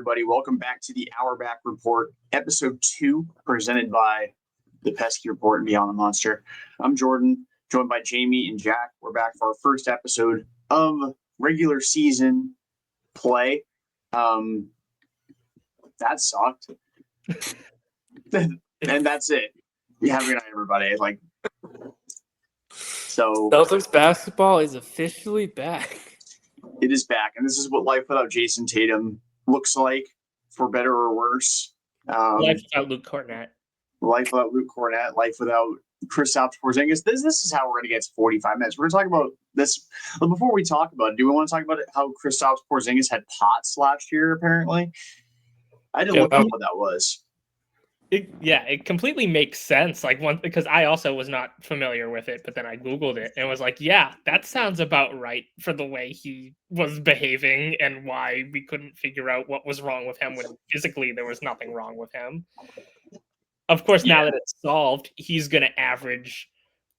everybody. Welcome back to the Hour Back Report, episode 2, presented by the Pesky Report and Beyond the Monster. I'm Jordan, joined by Jamie and Jack. We're back for our first episode of regular season play. That sucked. And that's it. Have a good night, everybody. Celtics basketball is officially back. It is back, and this is what life without Jason Tatum looks like, for better or worse. Life without Luke Kornet. Life without Luke Kornet. Life without Kristaps Porzingis. This is how we're going to get to 45 minutes. We're going to talk about this. But before we talk about it, do we want to talk about how Kristaps Porzingis had POTS last year, apparently? I didn't look up what that was. It completely makes sense. Because I also was not familiar with it, but then I Googled it and was like, yeah, that sounds about right for the way he was behaving and why we couldn't figure out what was wrong with him when physically there was nothing wrong with him. Of course, now that it's solved, he's going to average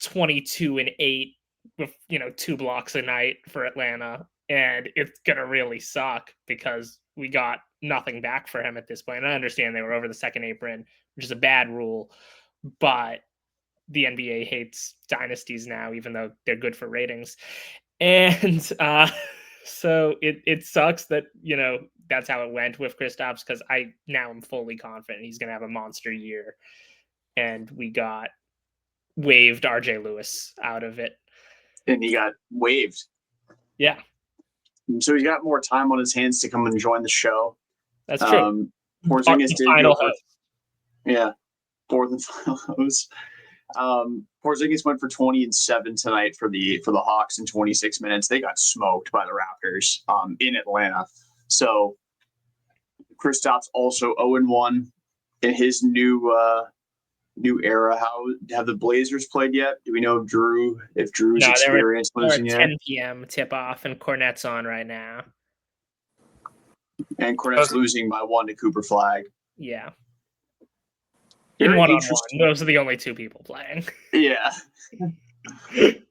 22 and 8 with 2 blocks a night for Atlanta, and it's going to really suck because we got nothing back for him at this point. And I understand they were over the second apron, which is a bad rule, but the NBA hates dynasties now, even though they're good for ratings. And so it sucks that, that's how it went with Kristaps, because I now am fully confident he's going to have a monster year. And we got waived RJ Lewis out of it. And he got waived. Yeah. So he's got more time on his hands to come and join the show. That's true. Porzingis did final host. Yeah, fourth and final host. Porzingis went for 20 and 7 tonight for the Hawks in 26 minutes. They got smoked by the Raptors in Atlanta. So Kristaps also 0-1 in his new era. How have the Blazers played yet? Do we know if Drew's experienced losing yet? 10 p.m. tip off, and Cornet's on right now. And Cornet's losing by 1 to Cooper Flag. Yeah. In one-on-one. Those are the only 2 people playing. Yeah.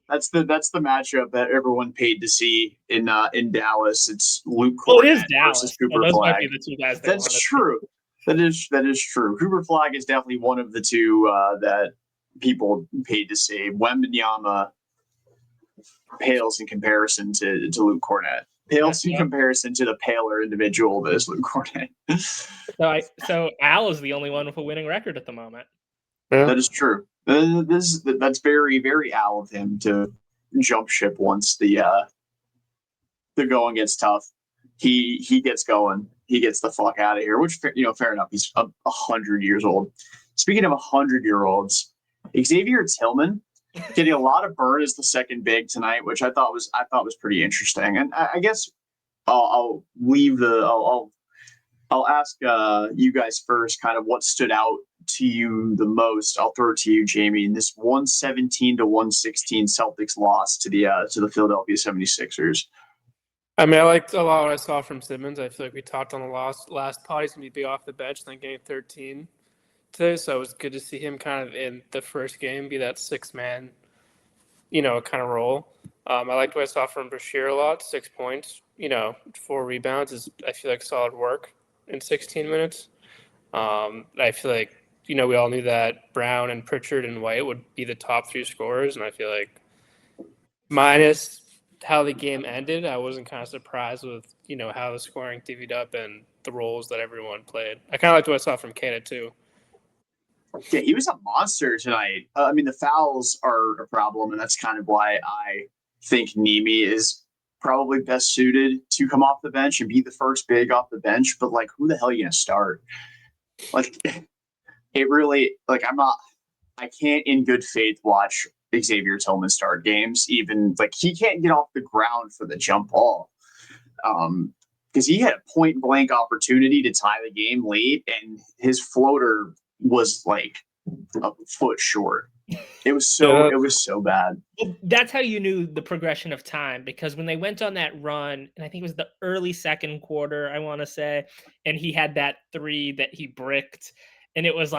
That's the matchup that everyone paid to see in Dallas. It's Luke Kornet versus Cooper Flag. Might be the 2 guys That's true. That is true. Cooper Flag is definitely one of the 2 that people paid to see. Wembanyama pales in comparison to Luke Kornet. Pales in comparison to the paler individual that is Luke Kornet. So Al is the only one with a winning record at the moment. Yeah. That is true. That's very, very Al of him to jump ship once the going gets tough. He gets going. He gets the fuck out of here. Which fair enough. He's 100 years old. Speaking of 100-year-olds, Xavier Tillman getting a lot of burn as the second big tonight, which I thought was pretty interesting. And I guess I'll ask you guys first, kind of what stood out to you the most. I'll throw it to you, Jamie. In this 117-116 Celtics loss to the Philadelphia 76ers. I mean, I liked a lot what I saw from Simmons. I feel like we talked on the last pod. He's going to be off the bench, then game 13 today. So it was good to see him kind of in the first game be that 6-man, kind of role. I liked what I saw from Bashir a lot. 6 points, 4 rebounds is, I feel like, solid work in 16 minutes. I feel like, we all knew that Brown and Pritchard and White would be the top 3 scorers. And I feel like minus how the game ended, I wasn't kind of surprised with, how the scoring divvied up and the roles that everyone played. I kind of liked what I saw from Queta too. Yeah, he was a monster tonight. I mean, the fouls are a problem, and that's kind of why I think Neemi is probably best suited to come off the bench and be the first big off the bench. But, who the hell are you going to start? It really, I can't in good faith watch Xavier Tillman start games. Even, he can't get off the ground for the jump ball. Because he had a point-blank opportunity to tie the game late, and his floater was a foot short. It was so bad. That's how you knew the progression of time, because when they went on that run, and I think it was the early second quarter, I want to say, and he had that 3 that he bricked, and it was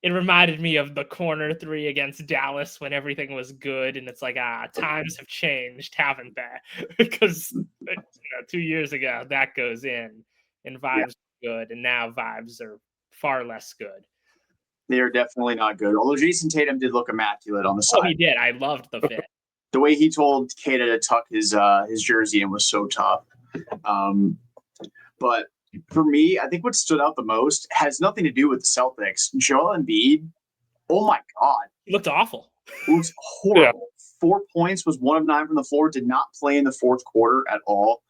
it reminded me of the corner 3 against Dallas when everything was good, and it's times have changed, haven't they? Because 2 years ago that goes in. and vibes were good, and now vibes are far less good. They are definitely not good. Although Jason Tatum did look immaculate on the Oh, side. he did. I loved the fit. The way he told Queta to tuck his jersey in was so tough. But for me, I think what stood out the most has nothing to do with the Celtics. Joel Embiid, oh my God. He looked awful. It was horrible. 4 points, was 1 of 9 from the floor, did not play in the fourth quarter at all.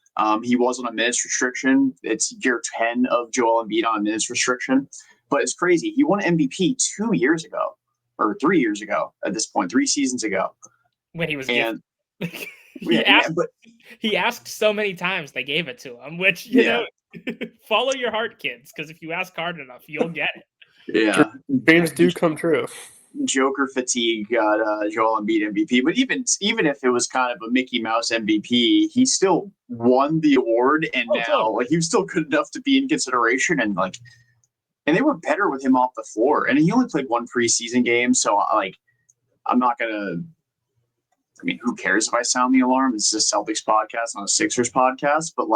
He was on a minutes restriction. It's year 10 of Joel Embiid on a minutes restriction. But it's crazy. He won MVP 2 years ago, or 3 years ago at this point, 3 seasons ago. When he was he asked so many times they gave it to him, which, you know, follow your heart, kids, because if you ask hard enough, you'll get it. Yeah. Dreams do come true. Joker fatigue got Joel Embiid MVP, but even if it was kind of a Mickey Mouse MVP, he still won the award, and like he was still good enough to be in consideration, and they were better with him off the floor, and he only played 1 preseason game, so I'm not gonna. I mean, who cares if I sound the alarm? This is a Celtics podcast, not a Sixers podcast, but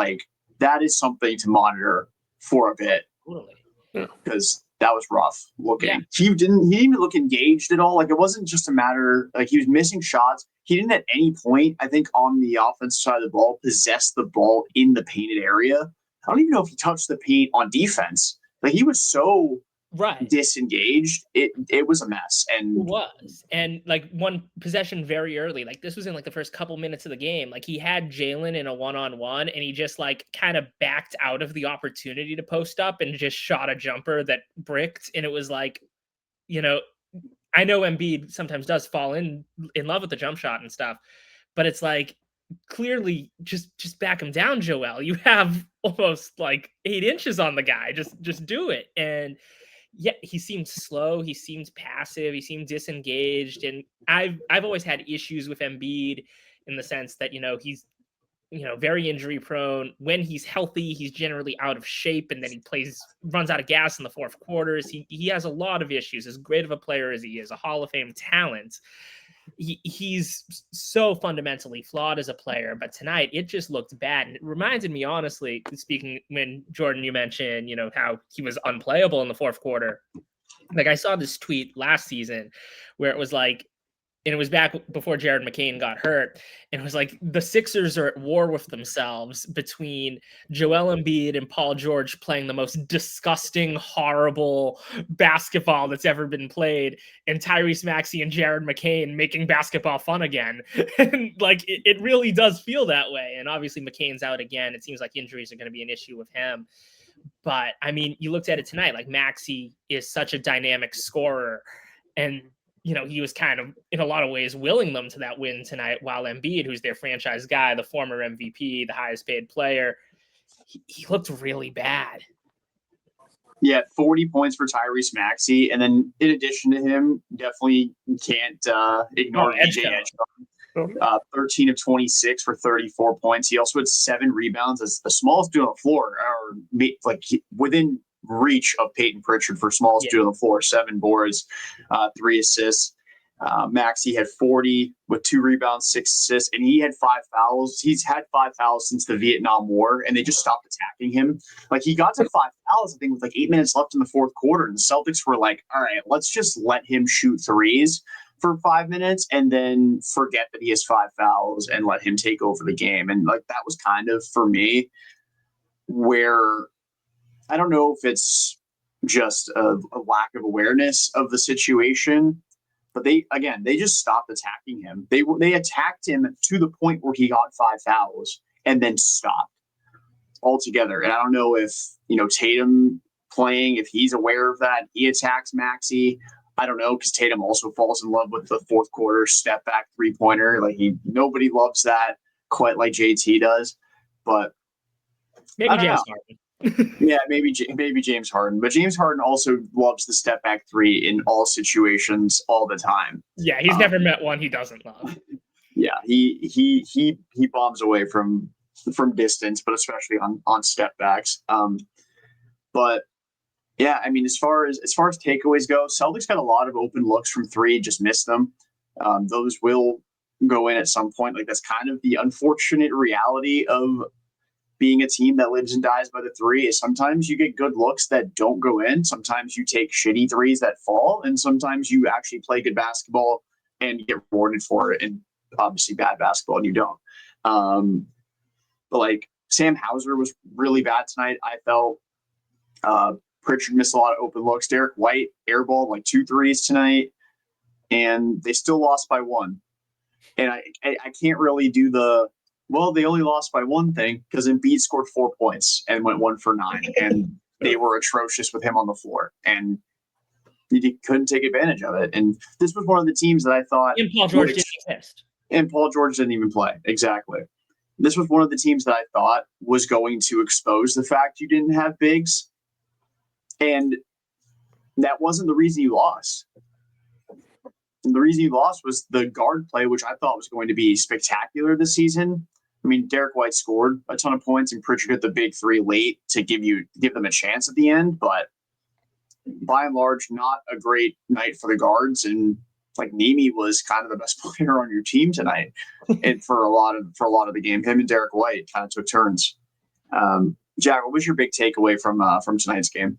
that is something to monitor for a bit. Totally. Because that was rough looking. Yeah. He didn't even look engaged at all. It wasn't just a matter, he was missing shots. He didn't at any point, I think, on the offensive side of the ball, possess the ball in the painted area. I don't even know if he touched the paint on defense. He was so disengaged. It was a mess. And it was. And one possession very early, this was in the first couple minutes of the game. He had Jaylen in a one-on-one, and he just kind of backed out of the opportunity to post up and just shot a jumper that bricked. And it was I know Embiid sometimes does fall in love with the jump shot and stuff, but it's clearly just back him down, Joel. You have almost 8 inches on the guy. Just do it. And yeah, he seemed slow. He seemed passive. He seemed disengaged. And I've always had issues with Embiid in the sense that, he's, very injury prone. When he's healthy, he's generally out of shape, and then he runs out of gas in the fourth quarters. He has a lot of issues. As great of a player as he is, a Hall of Fame talent, he's so fundamentally flawed as a player. But tonight it just looked bad, and it reminded me, honestly speaking, when Jordan, you mentioned how he was unplayable in the fourth quarter. I saw this tweet last season where it was and it was back before Jared McCain got hurt, and it was the Sixers are at war with themselves between Joel Embiid and Paul George playing the most disgusting, horrible basketball that's ever been played, and Tyrese Maxey and Jared McCain making basketball fun again. And it really does feel that way. And obviously McCain's out again. It seems like injuries are going to be an issue with him. But I mean, you looked at it tonight, Maxey is such a dynamic scorer, and he was kind of, in a lot of ways, willing them to that win tonight, while Embiid, who's their franchise guy, the former MVP, the highest paid player, he looked really bad. Yeah, 40 points for Tyrese Maxey. And then in addition to him, definitely can't ignore Edgecombe. 13 of 26 for 34 points. He also had 7 rebounds as the smallest dude on the floor, or within reach of Payton Pritchard for smallest dude on the floor. 7 boards, 3 assists. Maxey had 40 with 2 rebounds, 6 assists, and he had 5 fouls. He's had 5 fouls since the Vietnam War, and they just stopped attacking him. He got to 5 fouls, I think, with 8 minutes left in the fourth quarter, and the Celtics were all right, let's just let him shoot threes for 5 minutes and then forget that he has 5 fouls and let him take over the game. And that was kind of, for me, where I don't know if it's just a lack of awareness of the situation, but they just stopped attacking him. They attacked him to the point where he got 5 fouls and then stopped altogether. And I don't know if, Tatum playing, if he's aware of that, he attacks Maxey. I don't know, because Tatum also falls in love with the fourth quarter step back 3-pointer. Nobody loves that quite like JT does, but maybe James Harden. Yeah, maybe James Harden, but James Harden also loves the step back 3 in all situations all the time. Yeah, he's never met one he doesn't love. Yeah, he bombs away from distance, but especially on step backs. But yeah, I mean, as far as takeaways go, Celtics got a lot of open looks from 3, just missed them. Those will go in at some point. That's kind of the unfortunate reality of being a team that lives and dies by the three is sometimes you get good looks that don't go in. Sometimes you take shitty threes that fall, and sometimes you actually play good basketball and get rewarded for it. And obviously bad basketball and you don't. But like Sam Hauser was really bad tonight. I felt Pritchard missed a lot of open looks. Derrick White airballed like 2 threes tonight, and they still lost by 1. And I can't really do they only lost by 1 thing because Embiid scored 4 points and went 1 for 9, and they were atrocious with him on the floor, and you couldn't take advantage of it. And this was one of the teams that I thought. And Paul George didn't exist. And Paul George didn't even play. Exactly. This was one of the teams that I thought was going to expose the fact you didn't have bigs. And that wasn't the reason you lost. The reason you lost was the guard play, which I thought was going to be spectacular this season. I mean, Derrick White scored a ton of points and Pritchard hit the big 3 late to give them a chance at the end. But by and large, not a great night for the guards. And like Nemi was kind of the best player on your team tonight, and for a lot of the game, him and Derrick White kind of took turns. Jack, what was your big takeaway from tonight's game?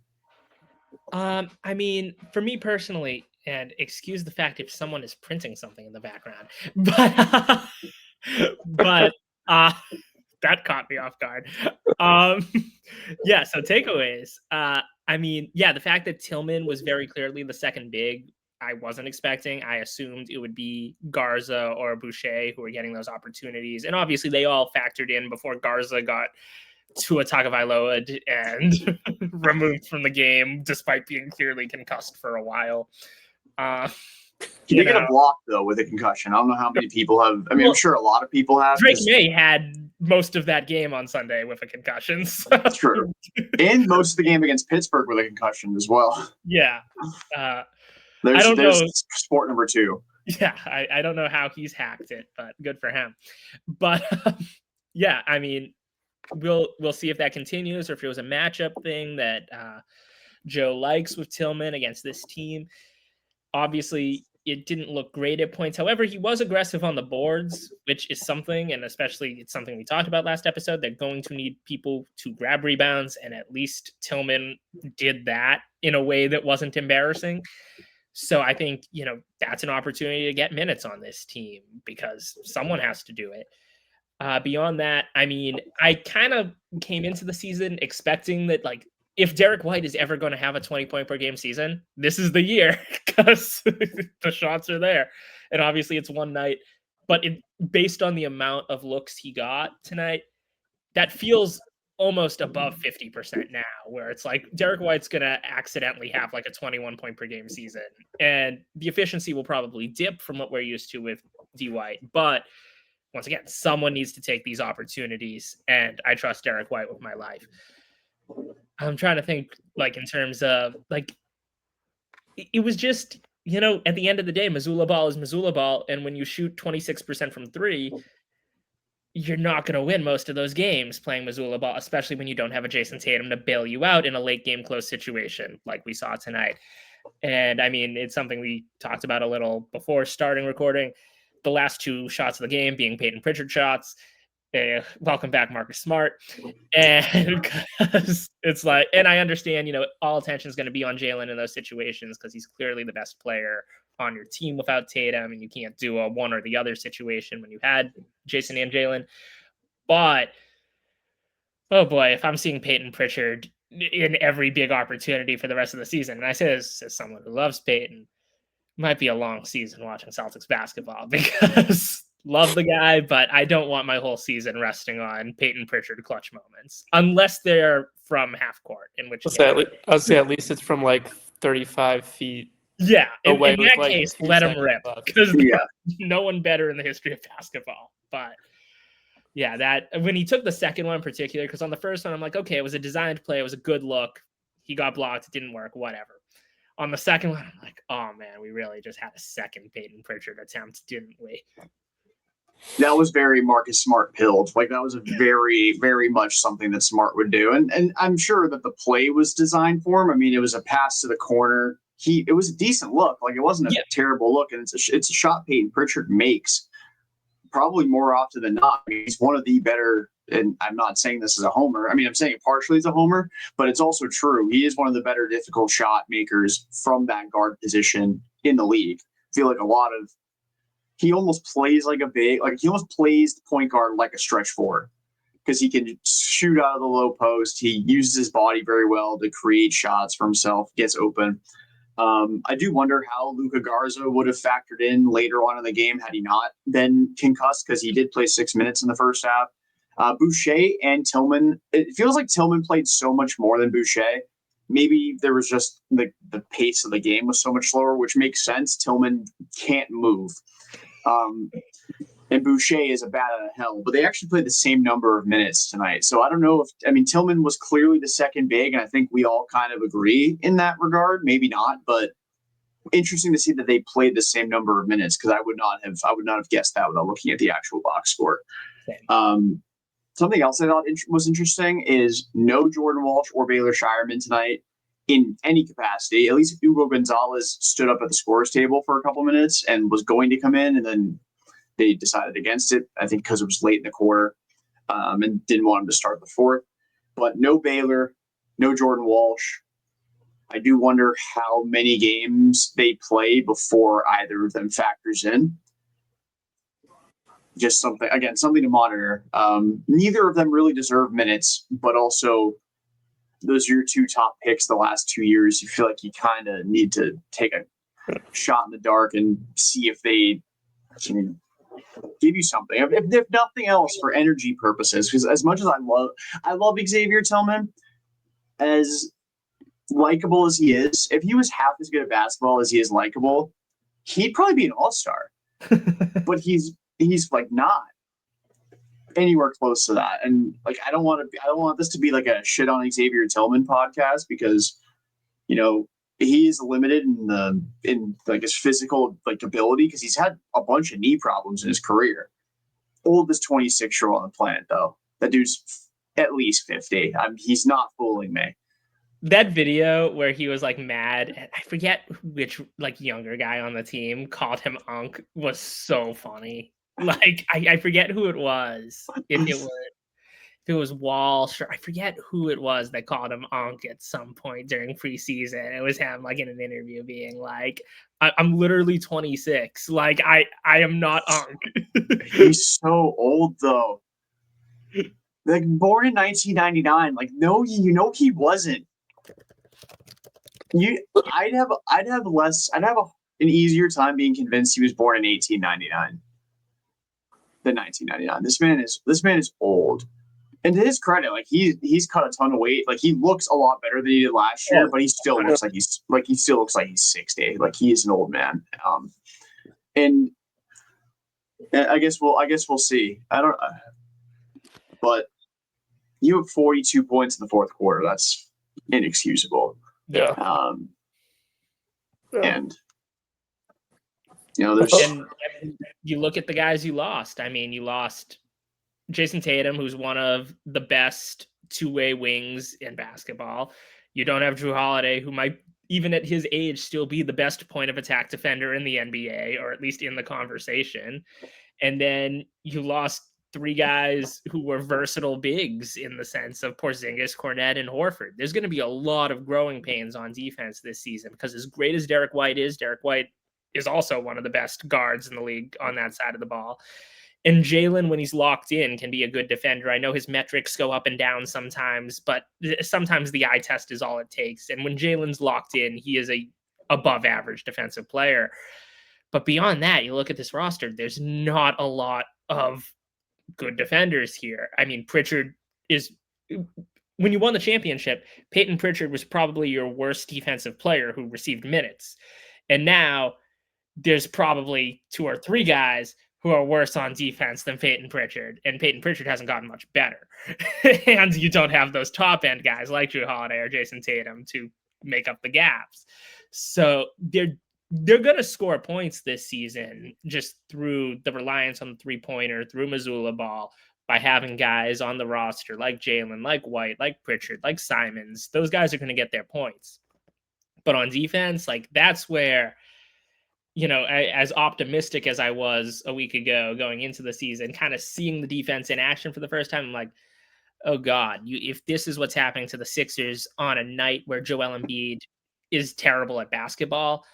I mean, for me personally, and excuse the fact if someone is printing something in the background, but that caught me off guard. Yeah. So takeaways. I mean, yeah, the fact that Tillman was very clearly the second big, I wasn't expecting. I assumed it would be Garza or Boucher who were getting those opportunities. And obviously they all factored in before Garza got Tua Tagovailoa and removed from the game, despite being clearly concussed for a while. He did get a block, though, with a concussion. I don't know how many people have. I mean, I'm sure a lot of people have. Drake May had most of that game on Sunday with a concussion. So. That's true. And most of the game against Pittsburgh with a concussion as well. Yeah. There's sport number 2. Yeah, I don't know how he's hacked it, but good for him. But yeah, I mean, we'll see if that continues or if it was a matchup thing that Joe likes with Tillman against this team. Obviously, it didn't look great at points. However, he was aggressive on the boards, which is something, and especially it's something we talked about last episode. They're going to need people to grab rebounds, and at least Tillman did that in a way that wasn't embarrassing. So I think, that's an opportunity to get minutes on this team because someone has to do it. Beyond that, I mean, I kind of came into the season expecting that, like, if Derrick White is ever going to have a 20-point per game season, this is the year because the shots are there. And obviously it's one night, but based on the amount of looks he got tonight, that feels almost above 50% now, where it's like Derrick White's going to accidentally have like a 21-point per game season. And the efficiency will probably dip from what we're used to with D White. But once again, someone needs to take these opportunities, and I trust Derrick White with my life. I'm trying to think, like, in terms of, like, it was just, at the end of the day, Missoula ball is Missoula ball. And when you shoot 26% from 3, you're not going to win most of those games playing Missoula ball, especially when you don't have a Jason Tatum to bail you out in a late game close situation like we saw tonight. And I mean, it's something we talked about a little before starting recording. The last 2 shots of the game being Payton Pritchard shots. Welcome back, Marcus Smart. And because it's like, and I understand, all attention is going to be on Jaylen in those situations because he's clearly the best player on your team without Tatum, and you can't do a one or the other situation when you had Jason and Jaylen. But, oh boy, if I'm seeing Payton Pritchard in every big opportunity for the rest of the season, and I say this as someone who loves Payton, might be a long season watching Celtics basketball because love the guy, but I don't want my whole season resting on Payton Pritchard clutch moments unless they're from half court, in which I'll say at least it's from like 35 feet. Yeah, in that like case, let him rip because no one better in the history of basketball. But yeah, that when he took the second one in particular, because on the first one, I'm like, okay, it was a designed play. It was a good look. He got blocked. It didn't work, whatever. On the second one, I'm like, oh man, we really just had a second Payton Pritchard attempt, didn't we? That was very Marcus Smart pilled. Like, that was a very, very much something that Smart would do. And I'm sure that the play was designed for him. I mean, it was a pass to the corner. It was a decent look. Like, it wasn't a terrible look. And it's a shot Payton Pritchard makes probably more often than not. I mean, he's one of the better and I'm not saying this as a homer. I mean, I'm saying it partially as a homer, but it's also true. He is one of the better difficult shot makers from that guard position in the league. I feel like he almost plays like he almost plays the point guard like a stretch four because he can shoot out of the low post. He uses his body very well to create shots for himself, gets open. I do wonder how Luka Garza would have factored in later on in the game had he not been concussed, because he did play 6 minutes in the first half. Boucher and Tillman, it feels like Tillman played so much more than Boucher. Maybe there was just the pace of the game was so much slower, which makes sense. Tillman can't move. And Boucher is a bat out of hell, but they actually played the same number of minutes tonight. So I don't know Tillman was clearly the second big, and I think we all kind of agree in that regard. Maybe not, but interesting to see that they played the same number of minutes, because I would not have guessed that without looking at the actual box score. Something else I thought was interesting is no Jordan Walsh or Baylor Shireman tonight in any capacity. At least Hugo Gonzalez stood up at the scorer's table for a couple minutes and was going to come in, and then they decided against it, I think because it was late in the quarter, and didn't want him to start the fourth. But no Baylor, no Jordan Walsh. I do wonder how many games they play before either of them factors in. Just something to monitor. Neither of them really deserve minutes, but also those are your two top picks the last 2 years. You feel like you kind of need to take a shot in the dark and see if they can give you something, if nothing else, for energy purposes. Because as much as I love Xavier Tillman, as likable as he is, if he was half as good at basketball as he is likable, he'd probably be an all-star. But he's like not anywhere close to that. And like I don't want this to be like a shit on Xavier Tillman podcast, because he is limited in his physical ability, because he's had a bunch of knee problems in his career. Oldest 26-year-old on the planet, though. That dude's at least 50. He's not fooling me. That video where he was mad, I forget which younger guy on the team called him Unk, was so funny. I forget who it was. If it was Walsh, or I forget who it was that called him Unk at some point during preseason. It was him in an interview being like, I'm literally 26. I am not Unk. He's so old though. Born in 1999. No, he wasn't. I'd have an easier time being convinced he was born in 1899 than 1999. This man is old. And to his credit, he's cut a ton of weight. He looks a lot better than he did last year, but he still looks like he's 60. He is an old man. And I guess we'll see. I don't. But you have 42 points in the fourth quarter. That's inexcusable. Yeah. And there's. And you look at the guys you lost. You lost Jason Tatum, who's one of the best two-way wings in basketball. You don't have Drew Holiday, who might, even at his age, still be the best point of attack defender in the NBA, or at least in the conversation. And then you lost three guys who were versatile bigs in the sense of Porzingis, Cornet, and Horford. There's going to be a lot of growing pains on defense this season, because as great as Derrick White is also one of the best guards in the league on that side of the ball. And Jaylen, when he's locked in, can be a good defender. I know his metrics go up and down sometimes, but sometimes the eye test is all it takes. And when Jaylen's locked in, he is a above average defensive player. But beyond that, you look at this roster, there's not a lot of good defenders here. Pritchard is, when you won the championship, Payton Pritchard was probably your worst defensive player who received minutes. And now there's probably two or three guys who are worse on defense than Payton Pritchard, and Payton Pritchard hasn't gotten much better. And you don't have those top-end guys like Drew Holiday or Jason Tatum to make up the gaps. So they're going to score points this season just through the reliance on the three-pointer, through Missoula ball, by having guys on the roster like Jaylen, like White, like Pritchard, like Simons. Those guys are going to get their points. But on defense, that's where as optimistic as I was a week ago going into the season, kind of seeing the defense in action for the first time, I'm like, oh God, if this is what's happening to the Sixers on a night where Joel Embiid is terrible at basketball,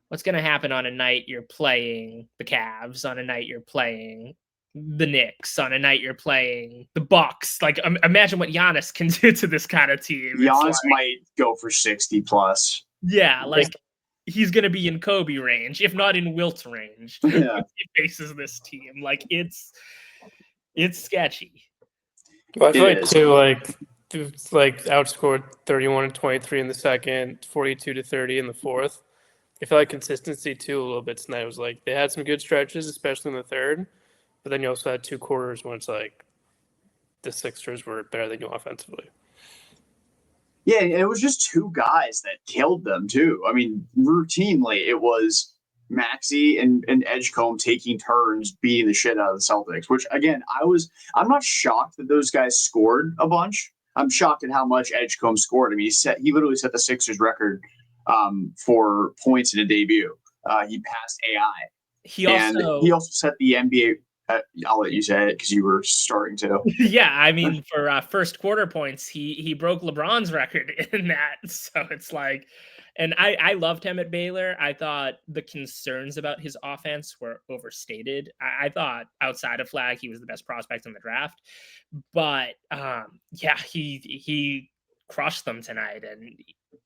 what's going to happen on a night you're playing the Cavs, on a night you're playing the Knicks, on a night you're playing the Bucks? Like, imagine what Giannis can do to this kind of team. Giannis might go for 60 plus. Yeah, like he's going to be in Kobe range, if not in Wilt range. Yeah. If he faces this team. Like, it's sketchy. Well, I feel like too, outscored 31-23 in the second, 42-30 in the fourth. I feel like consistency too a little bit tonight was like they had some good stretches, especially in the third, but then you also had 2 quarters when it's like the Sixers were better than you offensively. Yeah, it was just 2 guys that killed them too. I mean, routinely it was Maxey and Edgecombe taking turns beating the shit out of the Celtics, which again, I'm not shocked that those guys scored a bunch. I'm shocked at how much Edgecombe scored. I mean, he literally set the Sixers record for points in a debut. He passed AI. He also set the NBA. I'll let you say it because you were starting to. Yeah, I mean, for first quarter points, he broke LeBron's record in that. So it's like, and I loved him at Baylor. I thought the concerns about his offense were overstated. I thought outside of Flag, he was the best prospect in the draft. But yeah, he crushed them tonight, and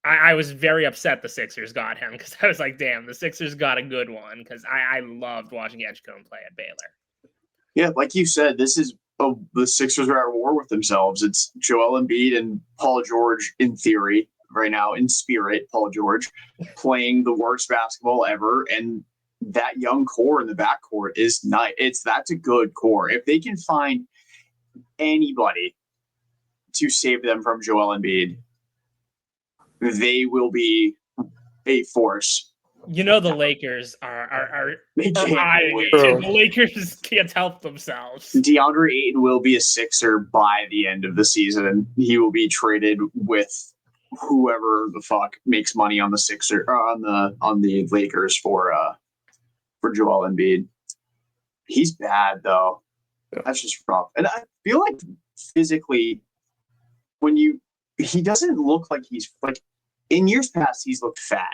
I was very upset the Sixers got him because I was like, damn, the Sixers got a good one because I loved watching Edgecombe play at Baylor. Yeah, like you said, the Sixers are at war with themselves. It's Joel Embiid and Paul George in theory right now, in spirit, Paul George playing the worst basketball ever, and that young core in the backcourt is nice. That's a good core. If they can find anybody to save them from Joel Embiid, they will be a force. The Lakers are eyeing it. The Lakers can't help themselves. DeAndre Ayton will be a Sixer by the end of the season, and he will be traded with whoever the fuck makes money on the Sixer on the Lakers for Joel Embiid. He's bad though. That's just rough. And I feel like physically, he doesn't look like he's like in years past he's looked fat.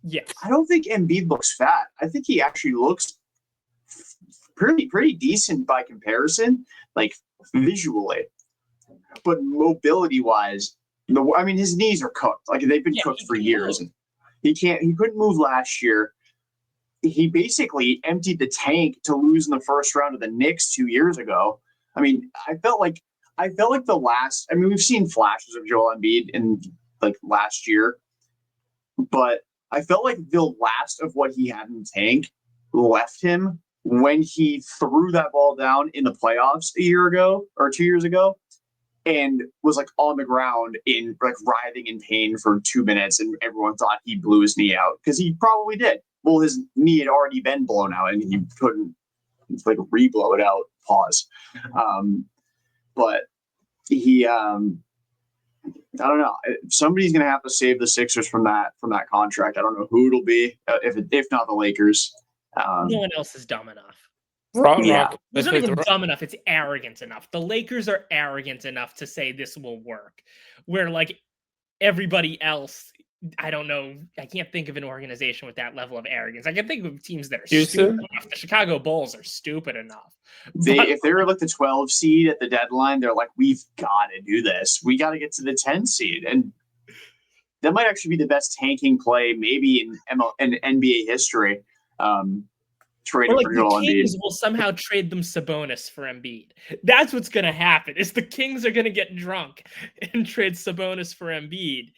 Yeah, I don't think Embiid looks fat. I think he actually looks pretty decent by comparison, like visually. But mobility wise, his knees are cooked. Like they've been cooked for years. And he couldn't move last year. He basically emptied the tank to lose in the first round of the Knicks 2 years ago. I mean, I felt like we've seen flashes of Joel Embiid in like last year, but I felt like the last of what he had in the tank left him when he threw that ball down in the playoffs a year ago or 2 years ago and was like on the ground in like writhing in pain for 2 minutes, and everyone thought he blew his knee out because he probably did. Well, his knee had already been blown out and he couldn't like re-blow it out. Pause. But he I don't know. Somebody's going to have to save the Sixers from that contract. I don't know who it'll be, if not the Lakers. No one else is dumb enough. Yeah. It's not even dumb enough. It's arrogant enough. The Lakers are arrogant enough to say this will work. Where like everybody else, I don't know. I can't think of an organization with that level of arrogance. I can think of teams that are stupid enough. The Chicago Bulls are stupid enough. If they were like the 12 seed at the deadline, they're like, we've got to do this. We got to get to the 10 seed. And that might actually be the best tanking play maybe in NBA history. Trading for Joel Embiid. The Kings will somehow trade them Sabonis for Embiid. That's what's going to happen. Is the Kings are going to get drunk and trade Sabonis for Embiid.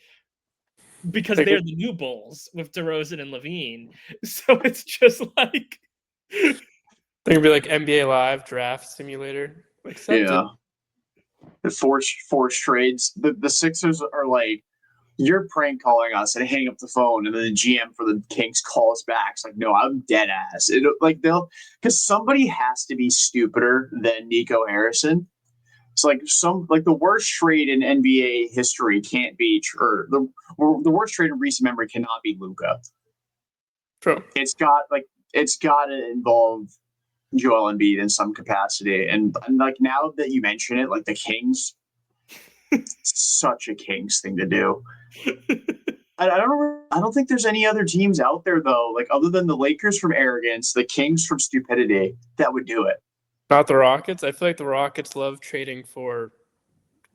Because they're the new Bulls with DeRozan and Levine. So it's just like... They're going to be like NBA Live draft simulator. Yeah. The forced trades. The Sixers are like, you're prank calling us and hang up the phone, and then the GM for the Kings calls back. It's like, no, I'm dead ass. Because somebody has to be stupider than Nico Harrison. It's like the worst trade in NBA history can't be, or the worst trade in recent memory cannot be Luka. True. It's got to involve Joel Embiid in some capacity, and like now that you mention it, like the Kings, such a Kings thing to do. I don't think there's any other teams out there though, like other than the Lakers from arrogance, the Kings from stupidity, that would do it. Not the Rockets. I feel like the Rockets love trading for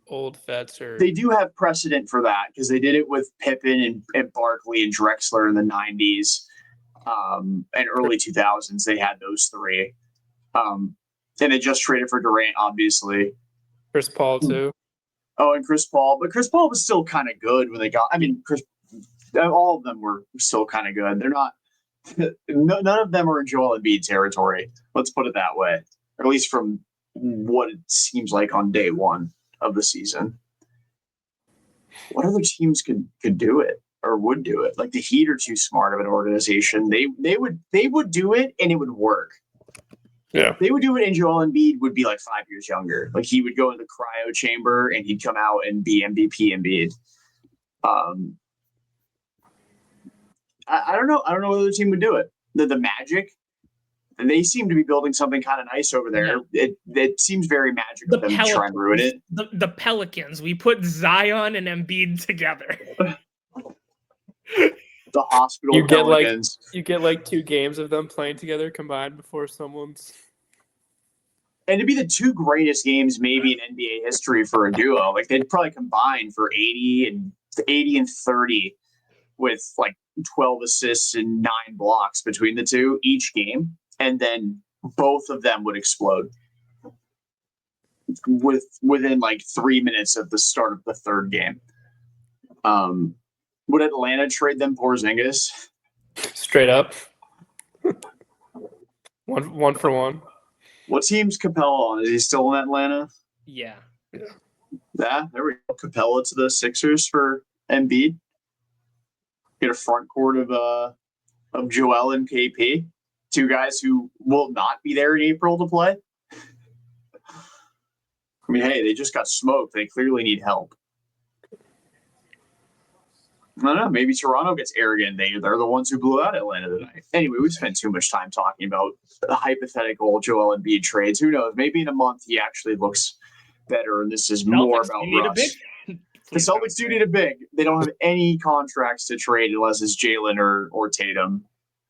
old vets. They do have precedent for that because they did it with Pippen and Barkley and Drexler in the 90s and early 2000s. They had those three. And they just traded for Durant, obviously. Chris Paul, too. Oh, and Chris Paul. But Chris Paul was still kind of good when they got – I mean, all of them were still kind of good. They're not – none of them are in Joel Embiid territory. Let's put it that way, or at least from what it seems like on day one of the season. What other teams could do it or would do it? Like the Heat are too smart of an organization. They would do it and it would work. Yeah. They would do it and Joel Embiid would be like 5 years younger. Like he would go in the cryo chamber and he'd come out and be MVP Embiid. I don't know. I don't know what other team would do it. The Magic, they seem to be building something kind of nice over there. Yeah. It seems very Magic of them to try and ruin it. The Pelicans, we put Zion and Embiid together. The hospital you Pelicans. You get like 2 games of them playing together combined before someone's. And it'd be the 2 greatest games maybe in NBA history for a duo. Like they'd probably combine for 80 and 30 with like 12 assists and 9 blocks between the two each game. And then both of them would explode within like 3 minutes of the start of the third game. Would Atlanta trade them Porzingis? Straight up. one for one. What team's Capella on? Is he still in Atlanta? Yeah. Yeah, there we go. Capella to the Sixers for Embiid. Get a front court of Joel and KP. 2 guys who will not be there in April to play. I mean, hey, they just got smoked. They clearly need help. I don't know. Maybe Toronto gets arrogant. They're the ones who blew out Atlanta tonight. Anyway, we spent too much time talking about the hypothetical Joel Embiid trades. Who knows? Maybe in a month he actually looks better, and this is more about Russ. The Celtics do need a big. They don't have any contracts to trade unless it's Jaylen or Tatum.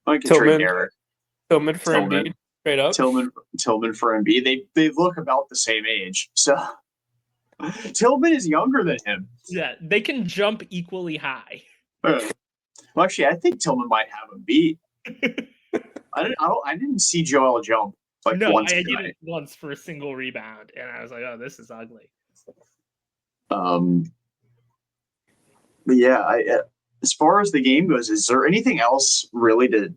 I can trade Derrick. Tillman for Embiid. Straight up. Tillman for Embiid. They look about the same age. So Tillman is younger than him. Yeah, they can jump equally high. Well, actually, I think Tillman might have him beat. I didn't see Joel jump once. I did it once for a single rebound, and I was like, "Oh, this is ugly." But yeah, as far as the game goes, is there anything else really to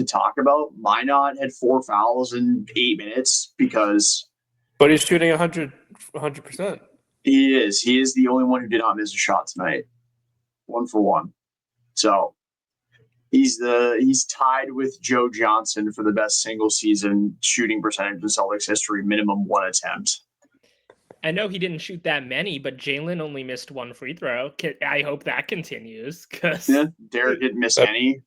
talk about? Minot had 4 fouls in 8 minutes because. But he's shooting 100%. He is. He is the only one who did not miss a shot tonight. 1 for 1. So he's tied with Joe Johnson for the best single season shooting percentage in Celtics history, minimum 1 attempt. I know he didn't shoot that many, but Jaylen only missed 1 free throw. I hope that continues. Yeah, Derrick didn't miss any.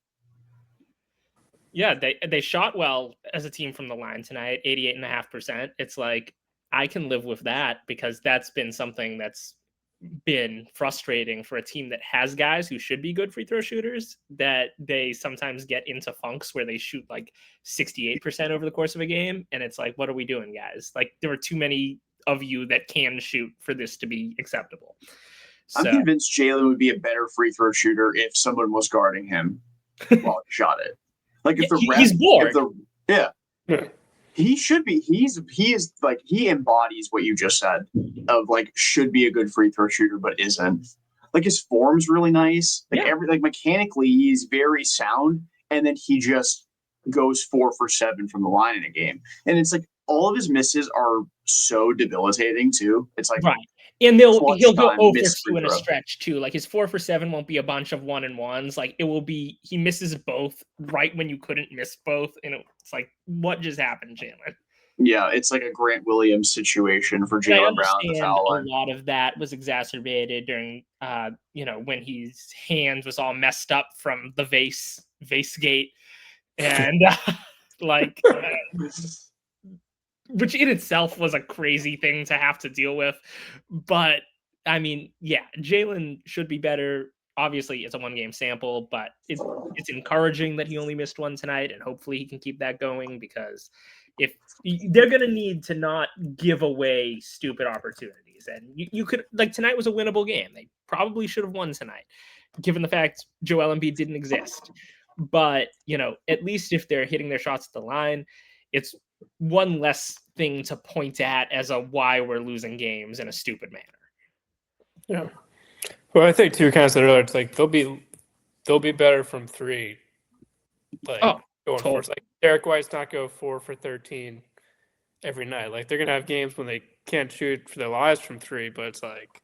Yeah, they shot well as a team from the line tonight, 88.5%. It's like, I can live with that because that's been something that's been frustrating for a team that has guys who should be good free throw shooters, that they sometimes get into funks where they shoot like 68% over the course of a game. And it's like, what are we doing, guys? Like, there are too many of you that can shoot for this to be acceptable. So, I'm convinced Jaylen would be a better free throw shooter if someone was guarding him while he shot it. Like if he's bored. He should be. He embodies what you just said of like should be a good free throw shooter but isn't. Like his form's really nice. Like mechanically he's very sound, and then he just goes 4 for 7 from the line in a game. And it's like all of his misses are so debilitating too. It's like right. And he'll go 0 for 2 in a stretch too. Like his 4 for 7 won't be a bunch of 1-and-1s. Like it will be he misses both right when you couldn't miss both. And it's like, what just happened, Jaylen? Yeah, it's like a Grant Williams situation for Jaylen Brown. The foul line. A lot of that was exacerbated during when his hands was all messed up from the vase Vasegate, and like, which in itself was a crazy thing to have to deal with. But I mean, yeah, Jaylen should be better. Obviously, it's a 1-game sample, but it's encouraging that he only missed one tonight, and hopefully he can keep that going, because if they're going to need to not give away stupid opportunities. And you could, like, tonight was a winnable game. They probably should have won tonight, given the fact Joel Embiid didn't exist. But, you know, at least if they're hitting their shots at the line, it's one less thing to point at as a why we're losing games in a stupid manner. Yeah. Well, I think too, kind of said earlier, it's like they'll be better from 3. Like, going totally. for, like, Derrick White's not go 4 for 13 every night. Like, they're gonna have games when they can't shoot for their lives from 3, but it's like,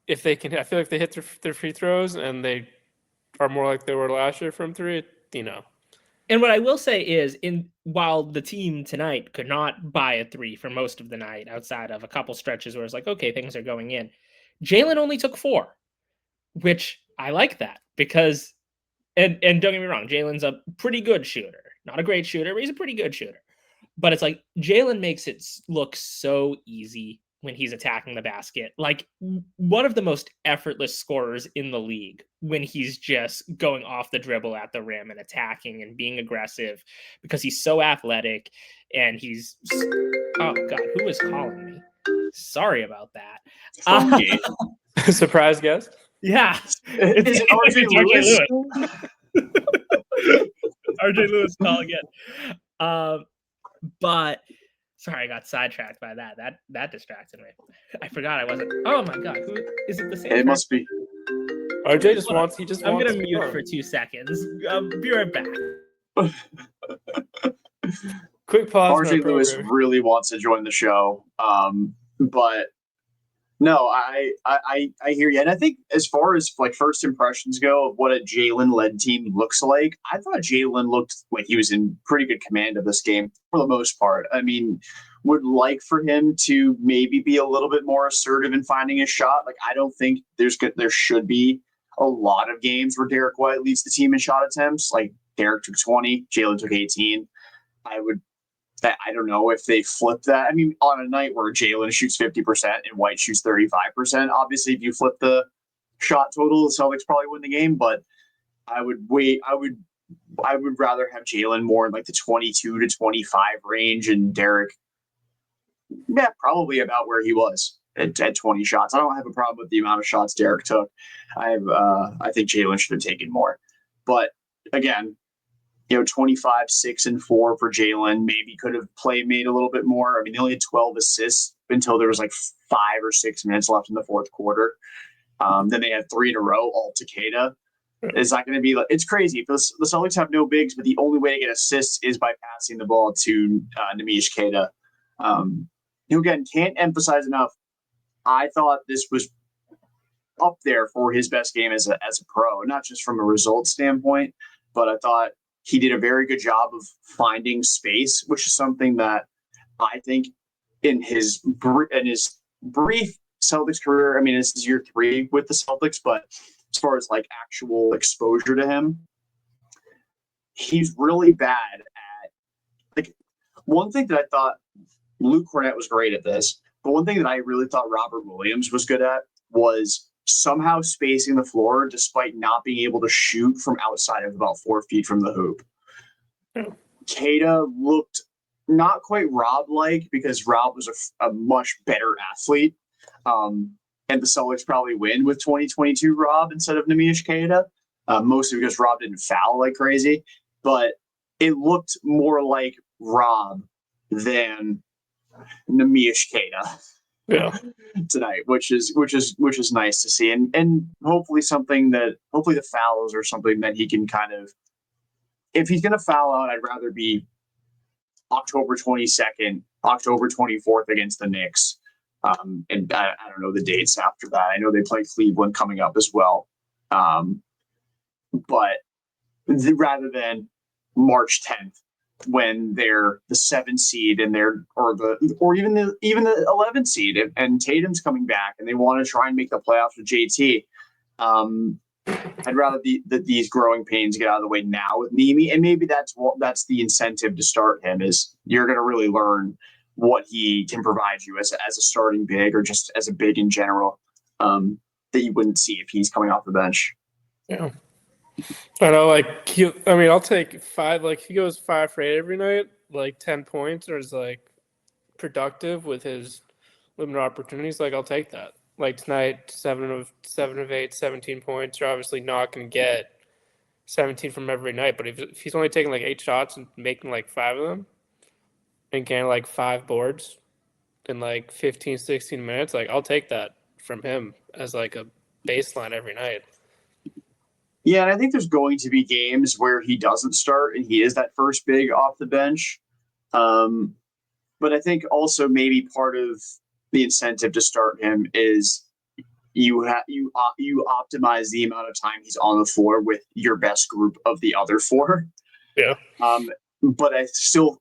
if they can, I feel like they hit their free throws and they are more like they were last year from 3. You know. And what I will say is, while the team tonight could not buy a 3 for most of the night, outside of a couple stretches where it's like, okay, things are going in, Jaylen only took 4, which I like that, because, and don't get me wrong, Jaylen's a pretty good shooter. Not a great shooter, but he's a pretty good shooter. But it's like, Jaylen makes it look so easy when he's attacking the basket. Like, one of the most effortless scorers in the league when he's just going off the dribble at the rim and attacking and being aggressive, because he's so athletic, and he's, oh God, who is calling me? Sorry about that. Surprise guest? Yeah. Is it RJ Lewis? RJ Lewis call again. But sorry, I got sidetracked by that. That distracted me. I forgot I wasn't. Oh my God, who is it? The same? It must be. RJ just wants. I'm gonna mute for 2 seconds. I'll be right back. Quick pause. RJ Lewis really wants to join the show, but no, I hear you, and I think as far as like first impressions go of what a Jaylen-led team looks like, I thought Jaylen looked like he was in pretty good command of this game for the most part. I mean, would like for him to maybe be a little bit more assertive in finding his shot. Like, I don't think there should be a lot of games where Derrick White leads the team in shot attempts. Like, Derrick took 20, Jaylen took 18. I don't know if they flip that. I mean, on a night where Jaylen shoots 50% and White shoots 35%, obviously, if you flip the shot total, the Celtics probably win the game. But I would rather have Jaylen more in like the 22 to 25 range, and Derrick, yeah, probably about where he was at 20 shots. I don't have a problem with the amount of shots Derrick took. I think Jaylen should have taken more. But again, 25, 6, and 4 for Jaylen. Maybe could have made a little bit more. I mean, they only had 12 assists until there was like 5 or 6 minutes left in the fourth quarter. Then they had 3 in a row, all to Queta. Is that going to be? It's crazy. If the Celtics have no bigs, but the only way to get assists is by passing the ball to Neemias Queta. Again, can't emphasize enough. I thought this was up there for his best game as a pro, not just from a result standpoint, but I thought he did a very good job of finding space, which is something that I think in his brief Celtics career, I mean, this is year 3 with the Celtics, but as far as like actual exposure to him, he's really bad at, like, one thing that I thought Luke Cornett was great at this, but one thing that I really thought Robert Williams was good at was somehow spacing the floor despite not being able to shoot from outside of about 4 feet from the hoop. Queta looked not quite Rob-like, because Rob was a much better athlete. And the Celtics probably win with 2022 Rob instead of Neemias Queta, mostly because Rob didn't foul like crazy. But it looked more like Rob than Neemias Queta tonight, which is nice to see, and hopefully the fouls are something that he can kind of, if he's going to foul out, I'd rather be October 22nd, October 24th against the Knicks. And I don't know the dates after that. I know they play Cleveland coming up as well. But rather than March 10th, when they're the 7th seed and even the 11th seed, and Tatum's coming back and they want to try and make the playoffs with JT. I'd rather these growing pains get out of the way now with Nemi, and maybe that's the incentive to start him. Is you're going to really learn what he can provide you as a starting big or just as a big in general, that you wouldn't see if he's coming off the bench. Yeah. I know, like, I'll take 5. Like, he goes 5 for 8 every night, like 10 points, or is like productive with his limited opportunities. Like, I'll take that. Like tonight, 7 of 8, 17 points. You're obviously not going to get 17 from every night, but if he's only taking like 8 shots and making like 5 of them and getting like 5 boards in like 15, 16 minutes, like, I'll take that from him as like a baseline every night. Yeah, and I think there's going to be games where he doesn't start and he is that first big off the bench. But I think also maybe part of the incentive to start him is you optimize the amount of time he's on the floor with your best group of the other 4. Yeah. But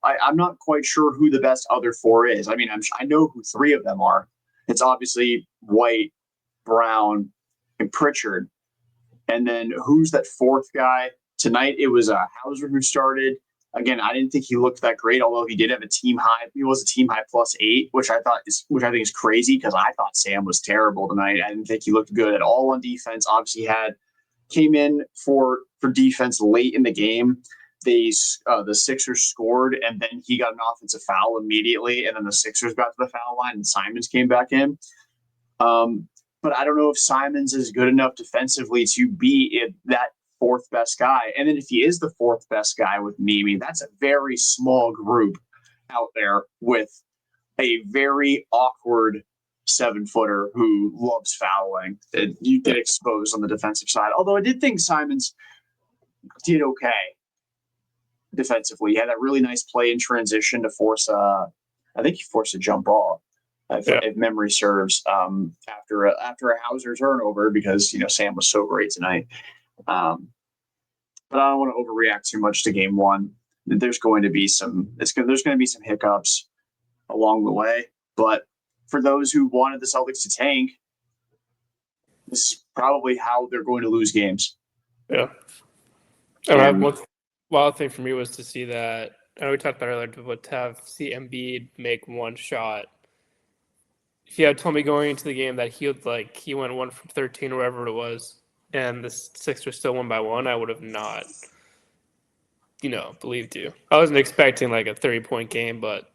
I'm not quite sure who the best other 4 is. I mean, I know who 3 of them are. It's obviously White, Brown, and Pritchard. And then who's that 4th guy? Tonight it was Hauser who started. Again, I didn't think he looked that great, although he did have a team high. He was a team high +8, which I think is crazy because I thought Sam was terrible tonight. I didn't think he looked good at all on defense. Obviously, came in for defense late in the game. The Sixers scored, and then he got an offensive foul immediately, and then the Sixers got to the foul line, and Simons came back in. But I don't know if Simons is good enough defensively to be that 4th best guy. And then if he is the 4th best guy with Nemi, that's a very small group out there with a very awkward 7-footer who loves fouling that you get exposed on the defensive side. Although I did think Simons did okay defensively. He had that really nice play in transition to force I think he forced a jump ball. If memory serves, after a Hauser turnover, because Sam was so great tonight. But I don't want to overreact too much to game 1. There's going to be some hiccups along the way. But for those who wanted the Celtics to tank, this is probably how they're going to lose games. Yeah. And one wild thing for me was to see that. I know we talked about earlier, but to see Embiid make 1 shot. If you had told me going into the game that he went 1 from 13 or whatever it was, and the Sixers still won by 1, I would have not, believed you. I wasn't expecting like a 30-point game, but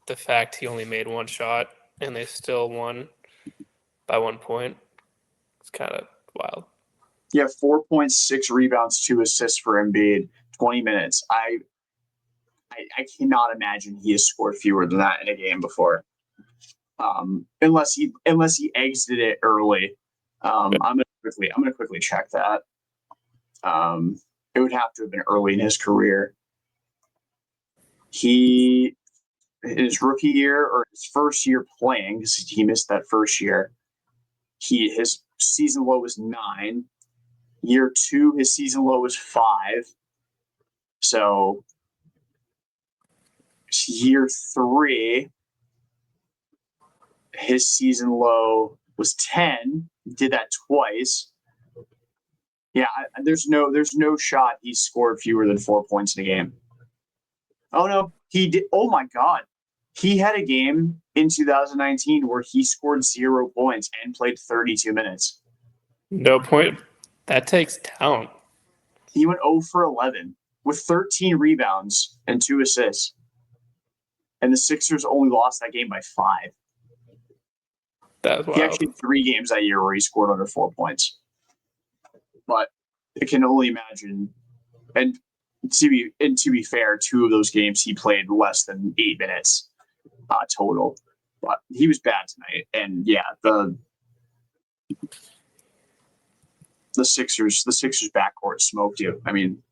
the fact he only made 1 shot and they still won by 1 point, it's kind of wild. Yeah, 4.6 rebounds, 2 assists for Embiid, 20 minutes. I cannot imagine he has scored fewer than that in a game before. Unless he exited it early. I'm gonna quickly check that. It would have to have been early in his career. He, in his rookie year or his first year playing, because he missed that first year, his season low was 9. Year 2, his season low was 5. So year 3, his season low was 10. Did that twice. Yeah, there's no shot he scored fewer than 4 points in a game. Oh no, he did. Oh my God, he had a game in 2019 where he scored 0 points and played 32 minutes. No point. That takes talent. He went 0 for 11 with 13 rebounds and 2 assists, and the Sixers only lost that game by 5. That's wild. He actually had 3 games that year where he scored under 4 points. But I can only imagine. And to be fair, 2 of those games he played less than 8 minutes total. But he was bad tonight. And yeah, the Sixers backcourt smoked you. I mean,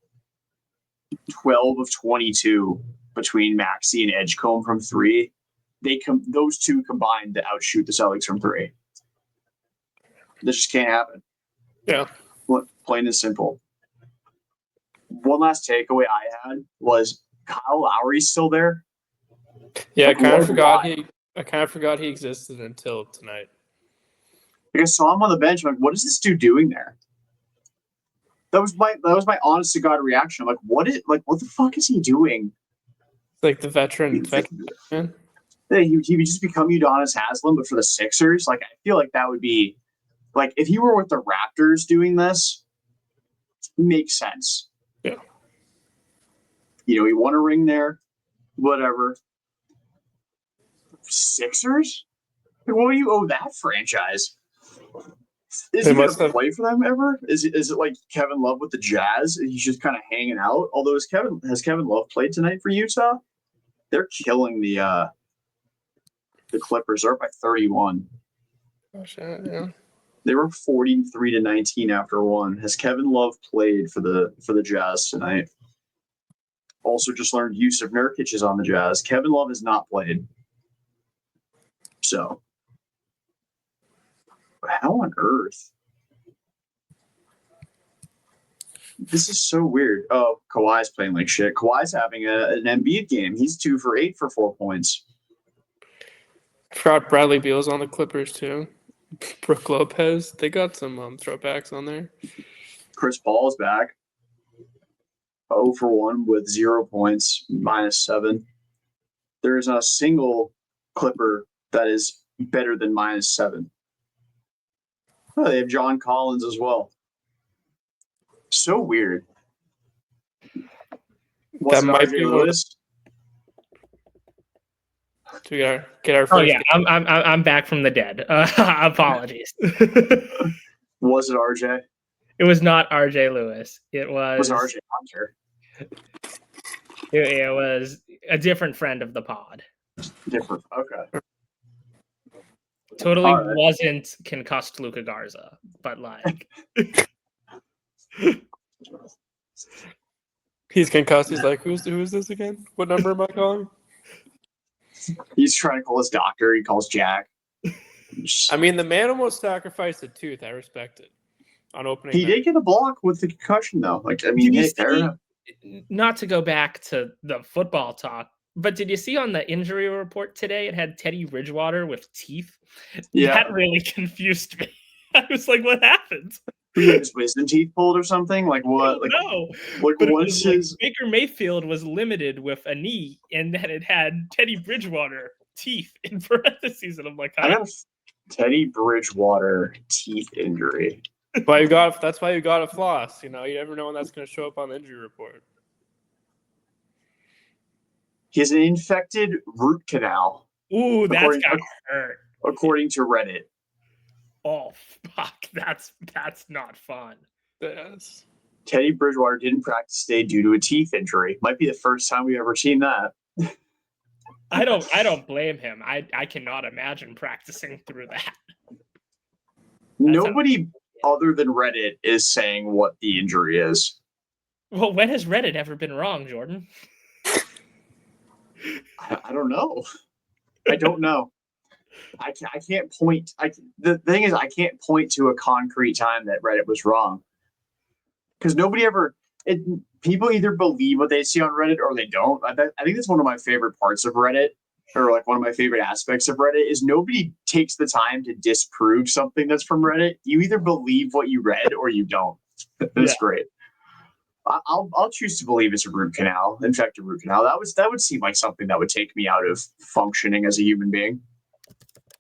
12 of 22 between Maxey and Edgecombe from 3. Those 2 combined to outshoot the Celtics from 3. This just can't happen. Yeah. Plain and simple. One last takeaway I had was Kyle Lowry's still there. Yeah, I kind of forgot he existed until tonight. Like I saw him on the bench. I'm like, what is this dude doing there? That was my honest to God reaction. I'm like, what the fuck is he doing? Like the veteran man. He would just become Udonis Haslem, but for the Sixers. Like, I feel like that would be like if he were with the Raptors doing this, makes sense. Yeah. He won a ring there, whatever. Sixers? What do you owe that franchise? Is he going to play for them ever? Is it like Kevin Love with the Jazz? He's just kind of hanging out. Although has Kevin Love played tonight for Utah? They're killing the Clippers. They're up by 31. Oh shit! Yeah. They were 43-19 after one. Has Kevin Love played for the Jazz tonight? Also, just learned Yusuf Nurkic is on the Jazz. Kevin Love has not played. So, how on earth? This is so weird. Oh, Kawhi's playing like shit. Kawhi's having an Embiid game. He's 2 for 8 for 4 points. I forgot Bradley Beal's on the Clippers too. Brook Lopez. They got some throwbacks on there. Chris Paul's back. 0 for 1 with 0 points, -7. There is not a single Clipper that is better than -7. Oh, they have John Collins as well. So weird. That might be Lewis. We gotta get our. Oh yeah, I'm back from the dead. Apologies. Was it RJ? It was not RJ Lewis. It was RJ Hunter. It was a different friend of the pod. Different. Okay. Totally wasn't concussed Luka Garza, but like he's concussed. He's like, who's this again? What number am I calling? He's trying to call his doctor. He calls Jack. I mean, the man almost sacrificed a tooth. I respect it. On opening, he did get a block with the concussion, though. Like, I mean, not to go back to the football talk, but did you see on the injury report today? It had Teddy Bridgewater with teeth. Yeah, that really confused me. I was like, "What happened? His wisdom teeth pulled or something? Like what? Like, no. Like, but what is his? Like Baker Mayfield was limited with a knee, and then it had Teddy Bridgewater teeth in parentheses, and I'm like, I got a Teddy Bridgewater teeth injury. That's why you got to floss. You never know when that's going to show up on the injury report. He has an infected root canal. Ooh, that's got to hurt. According to Reddit. Oh fuck, that's not fun. Yes. Teddy Bridgewater didn't practice today due to a teeth injury. Might be the first time we've ever seen that. I don't blame him. I cannot imagine practicing through that. Nobody other than Reddit is saying what the injury is. Well, when has Reddit ever been wrong, Jordan? I don't know. I don't know. I can't point. The thing is, I can't point to a concrete time that Reddit was wrong. Because nobody ever. People either believe what they see on Reddit or they don't. I think that's one of my favorite parts of Reddit, or like one of my favorite aspects of Reddit, is nobody takes the time to disprove something that's from Reddit. You either believe what you read or you don't. That's great. I'll choose to believe it's a root canal, infected root canal. That would seem like something that would take me out of functioning as a human being.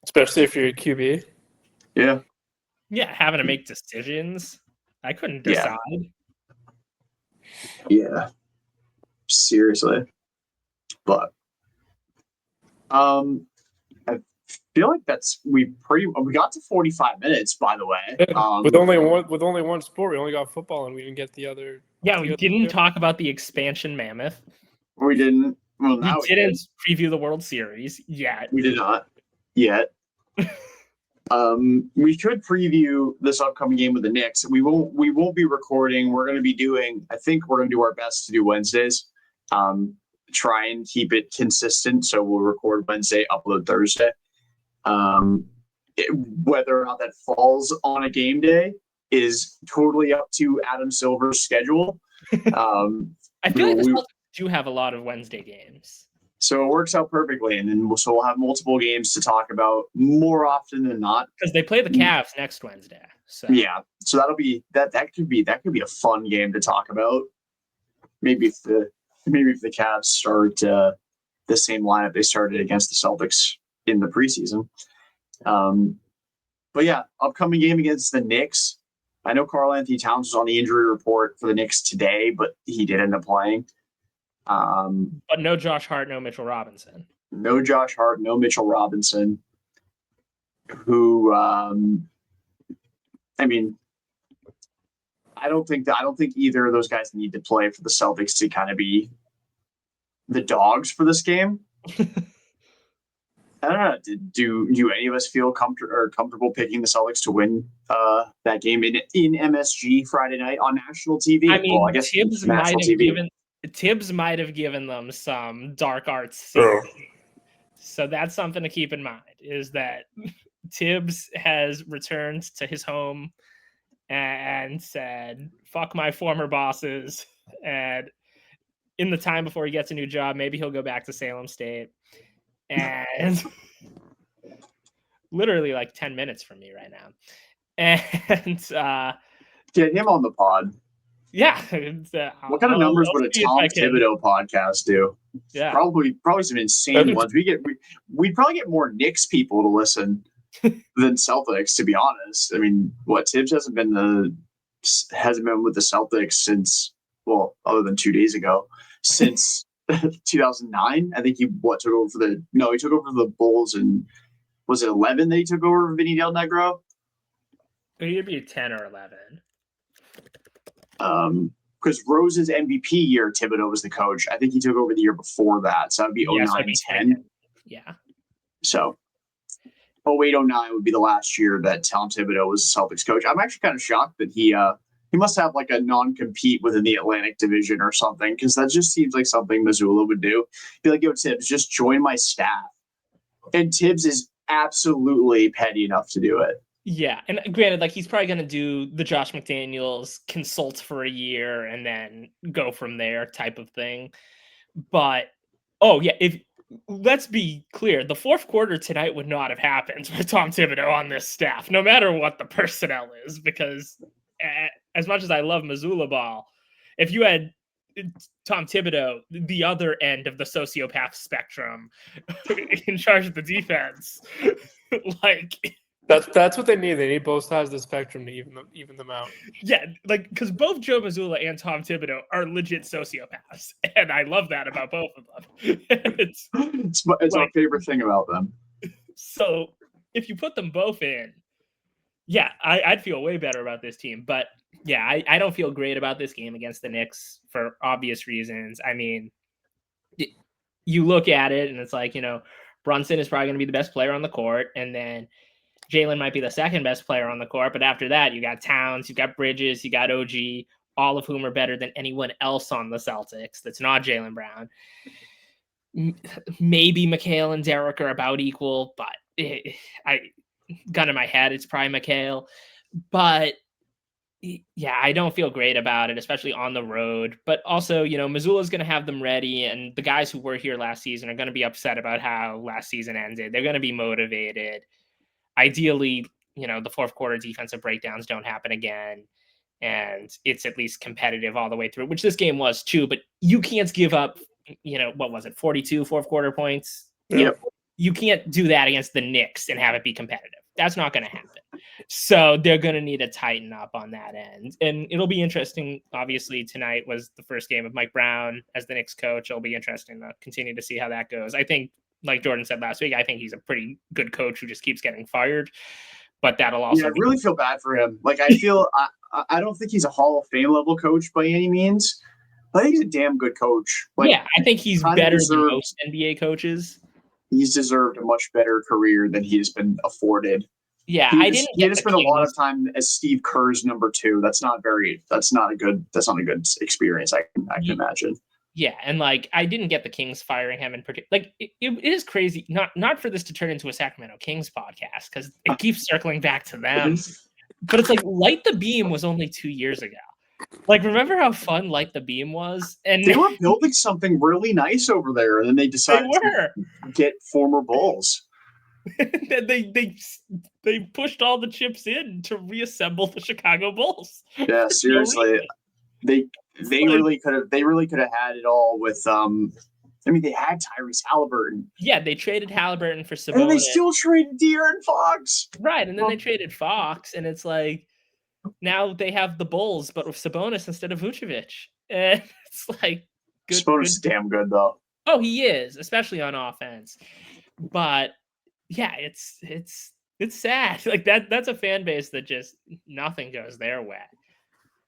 Especially if you're a QB. Yeah. Yeah, having to make decisions. I couldn't decide. Yeah. Seriously. But I feel like we got to 45 minutes, by the way. With only one sport, we only got football and we didn't get the other. Yeah, we didn't talk about the expansion mammoth. We didn't. Well, we didn't preview the World Series yet. We did not yet. We could preview this upcoming game with the Knicks. We won't be recording. We're going to be doing. I think we're going to do our best to do Wednesdays. Try and keep it consistent. So we'll record Wednesday, upload Thursday. Whether or not that falls on a game day is totally up to Adam Silver's schedule. I feel like the Celtics do have a lot of Wednesday games. So it works out perfectly, and then we'll have multiple games to talk about more often than not. Because they play the Cavs next Wednesday. So so that'll be that could be a fun game to talk about. Maybe if the Cavs start the same lineup they started against the Celtics in the preseason. But yeah, upcoming game against the Knicks. I know Karl Anthony Towns was on the injury report for the Knicks today, but he did end up playing. But no Josh Hart, no Mitchell Robinson. No Josh Hart, no Mitchell Robinson. Who, I mean, I don't think either of those guys need to play for the Celtics to kind of be the dogs for this game. I don't know. Do any of us feel comfortable picking the Celtics to win that game in MSG Friday night on national TV? I mean, well, I guess Tibbs might have given them some dark arts. So that's something to keep in mind, is that Tibbs has returned to his home and said, fuck my former bosses. And in the time before he gets a new job, maybe he'll go back to Salem State. And literally like 10 minutes from me right now. And get him on the pod. Yeah. What kind of numbers would a Tom Thibodeau podcast do? Yeah. Probably some insane ones. We'd probably get more Knicks people to listen than Celtics, to be honest. I mean, Tibbs hasn't been with the Celtics since, well, other than 2 days ago, since 2009. I think he took over for the Bulls, and was it 11 that he took over for Vinny Del Negro? It'd be 10 or 11. Because Rose's MVP year, Thibodeau was the coach. I think he took over the year before that, so that'd be 09-10. Yeah. So 08-09 would be the last year that Tom Thibodeau was the Celtics coach. I'm actually kind of shocked that he must have like a non-compete within the Atlantic Division or something, because that just seems like something Mazzulla would do. Be like, yo, Tibbs, just join my staff. And Tibbs is absolutely petty enough to do it. Yeah, and granted, like, he's probably going to do the Josh McDaniels consult for a year and then go from there type of thing. But, let's be clear, the fourth quarter tonight would not have happened with Tom Thibodeau on this staff, no matter what the personnel is, because as much as I love Mazzulla ball, if you had Tom Thibodeau, the other end of the sociopath spectrum, in charge of the defense, like... That's what they need. They need both sides of the spectrum to even them out. Yeah, like, because both Joe Mazzulla and Tom Thibodeau are legit sociopaths, and I love that about both of them. it's like, our favorite thing about them. So if you put them both in, yeah, I'd feel way better about this team. But yeah, I don't feel great about this game against the Knicks for obvious reasons. I mean, you look at it and it's like, Brunson is probably going to be the best player on the court, and then Jaylen might be the second best player on the court, but after that, you got Towns, you got Bridges, you got OG, all of whom are better than anyone else on the Celtics that's not Jaylen Brown. Maybe McHale and Derrick are about equal, but gun in my head, it's probably McHale. But yeah, I don't feel great about it, especially on the road. But also, Mazzulla's going to have them ready, and the guys who were here last season are going to be upset about how last season ended. They're going to be motivated. Ideally, the fourth quarter defensive breakdowns don't happen again, and it's at least competitive all the way through, which this game was too. But you can't give up, what was it, 42 fourth quarter points? Yep. You can't do that against the Knicks and have it be competitive. That's not going to happen. So they're going to need to tighten up on that end. And it'll be interesting. Obviously, tonight was the first game of Mike Brown as the Knicks coach. It'll be interesting to continue to see how that goes. I think, like Jordan said last week, I think he's a pretty good coach who just keeps getting fired. But that'll also... Yeah, I really feel bad for him. Like, I feel... I don't think he's a Hall of Fame level coach by any means. But I think he's a damn good coach. Like, yeah, I think he's better than most NBA coaches. He's deserved a much better career than he has been afforded. Yeah, he didn't spend a lot of time as Steve Kerr's number 2. That's not a good experience, I can imagine. Yeah, and like, I didn't get the Kings firing him in particular. Like, it is crazy, not for this to turn into a Sacramento Kings podcast, because it keeps circling back to them. But it's like, Light the Beam was only 2 years ago. Like, remember how fun Light the Beam was? And they were building something really nice over there, and then they decided to get former Bulls. they they pushed all the chips in to reassemble the Chicago Bulls. Yeah, seriously. They really could have had it all with they had Tyrese Halliburton. Yeah, they traded Halliburton for Sabonis. And they still traded De'Aaron Fox. Right, and then they traded Fox, and it's like now they have the Bulls, but with Sabonis instead of Vucevic. And it's like Sabonis is damn good though. Oh, he is, especially on offense. But yeah, it's sad. Like that's a fan base that just nothing goes their way.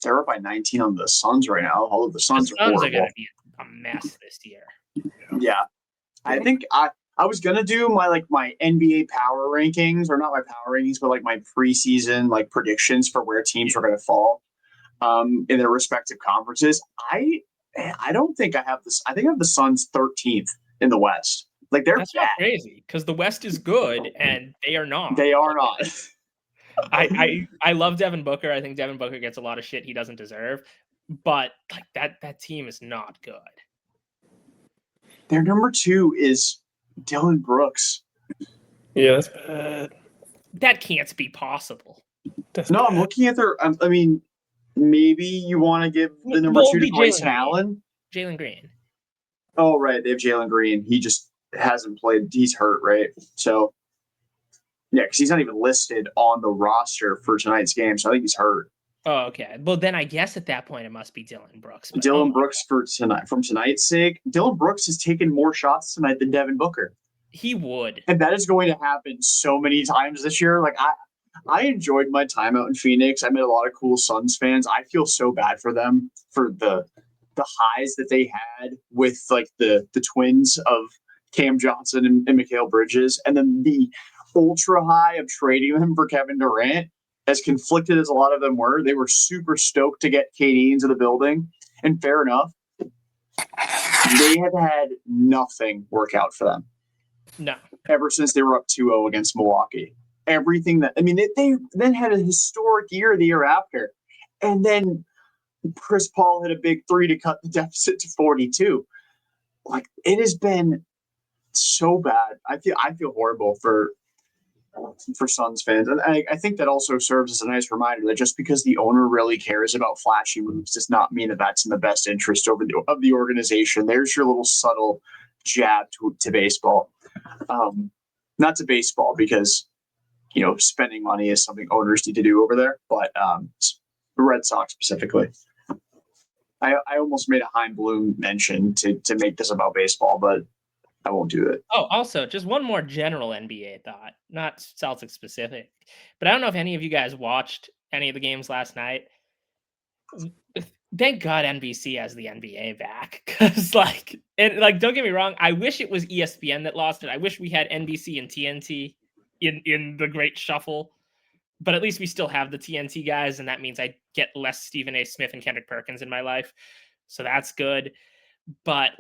They're up by 19 on the Suns right now. All of the Suns are going horrible. to be a mess this year. Yeah. I think I was gonna do my NBA power rankings, or not my power rankings, but like my preseason predictions for where teams are gonna fall in their respective conferences. I don't think I have this. I think I have the Suns 13th in the West. Like that's not crazy because the West is good and they are not. They are not. I love Devin Booker. I think Devin Booker gets a lot of shit he doesn't deserve, but like that team is not good. Their number 2 is Dylan Brooks. Yeah, that's bad. That can't be possible. I'm looking at their. I mean, maybe you want to give the number 2 to Grayson Allen. Jalen Green. Oh, right. They have Jalen Green. He just hasn't played. He's hurt, right? So, yeah, because he's not even listed on the roster for tonight's game. So I think he's hurt. Oh, okay. Well, then I guess at that point it must be Dylan Brooks. Dylan Brooks for tonight. From tonight's sake, Dylan Brooks has taken more shots tonight than Devin Booker. He would. And that is going to happen so many times this year. Like, I enjoyed my time out in Phoenix. I met a lot of cool Suns fans. I feel so bad for them for the highs that they had with the twins of Cam Johnson and Mikal Bridges, and then the ultra high of trading them for Kevin Durant. As conflicted as a lot of them were, they were super stoked to get KD into the building, and fair enough. They have had nothing work out for them. No. Ever since they were up 2-0 against Milwaukee. Everything they then had a historic year the year after. And then Chris Paul hit a big 3 to cut the deficit to 42. Like, it has been so bad. I feel horrible for Suns fans. And I think that also serves as a nice reminder that just because the owner really cares about flashy moves does not mean that that's in the best interest of the organization. There's your little subtle jab to baseball. Not to baseball because, spending money is something owners need to do over there, but the Red Sox specifically. I almost made a Hein Bloom mention to make this about baseball, but I won't do it. Oh, also, just one more general NBA thought, not Celtics specific, but I don't know if any of you guys watched any of the games last night. Thank God NBC has the NBA back, because don't get me wrong, I wish it was ESPN that lost it. I wish we had NBC and TNT in the great shuffle, but at least we still have the TNT guys, and that means I get less Stephen A. Smith and Kendrick Perkins in my life, so that's good. But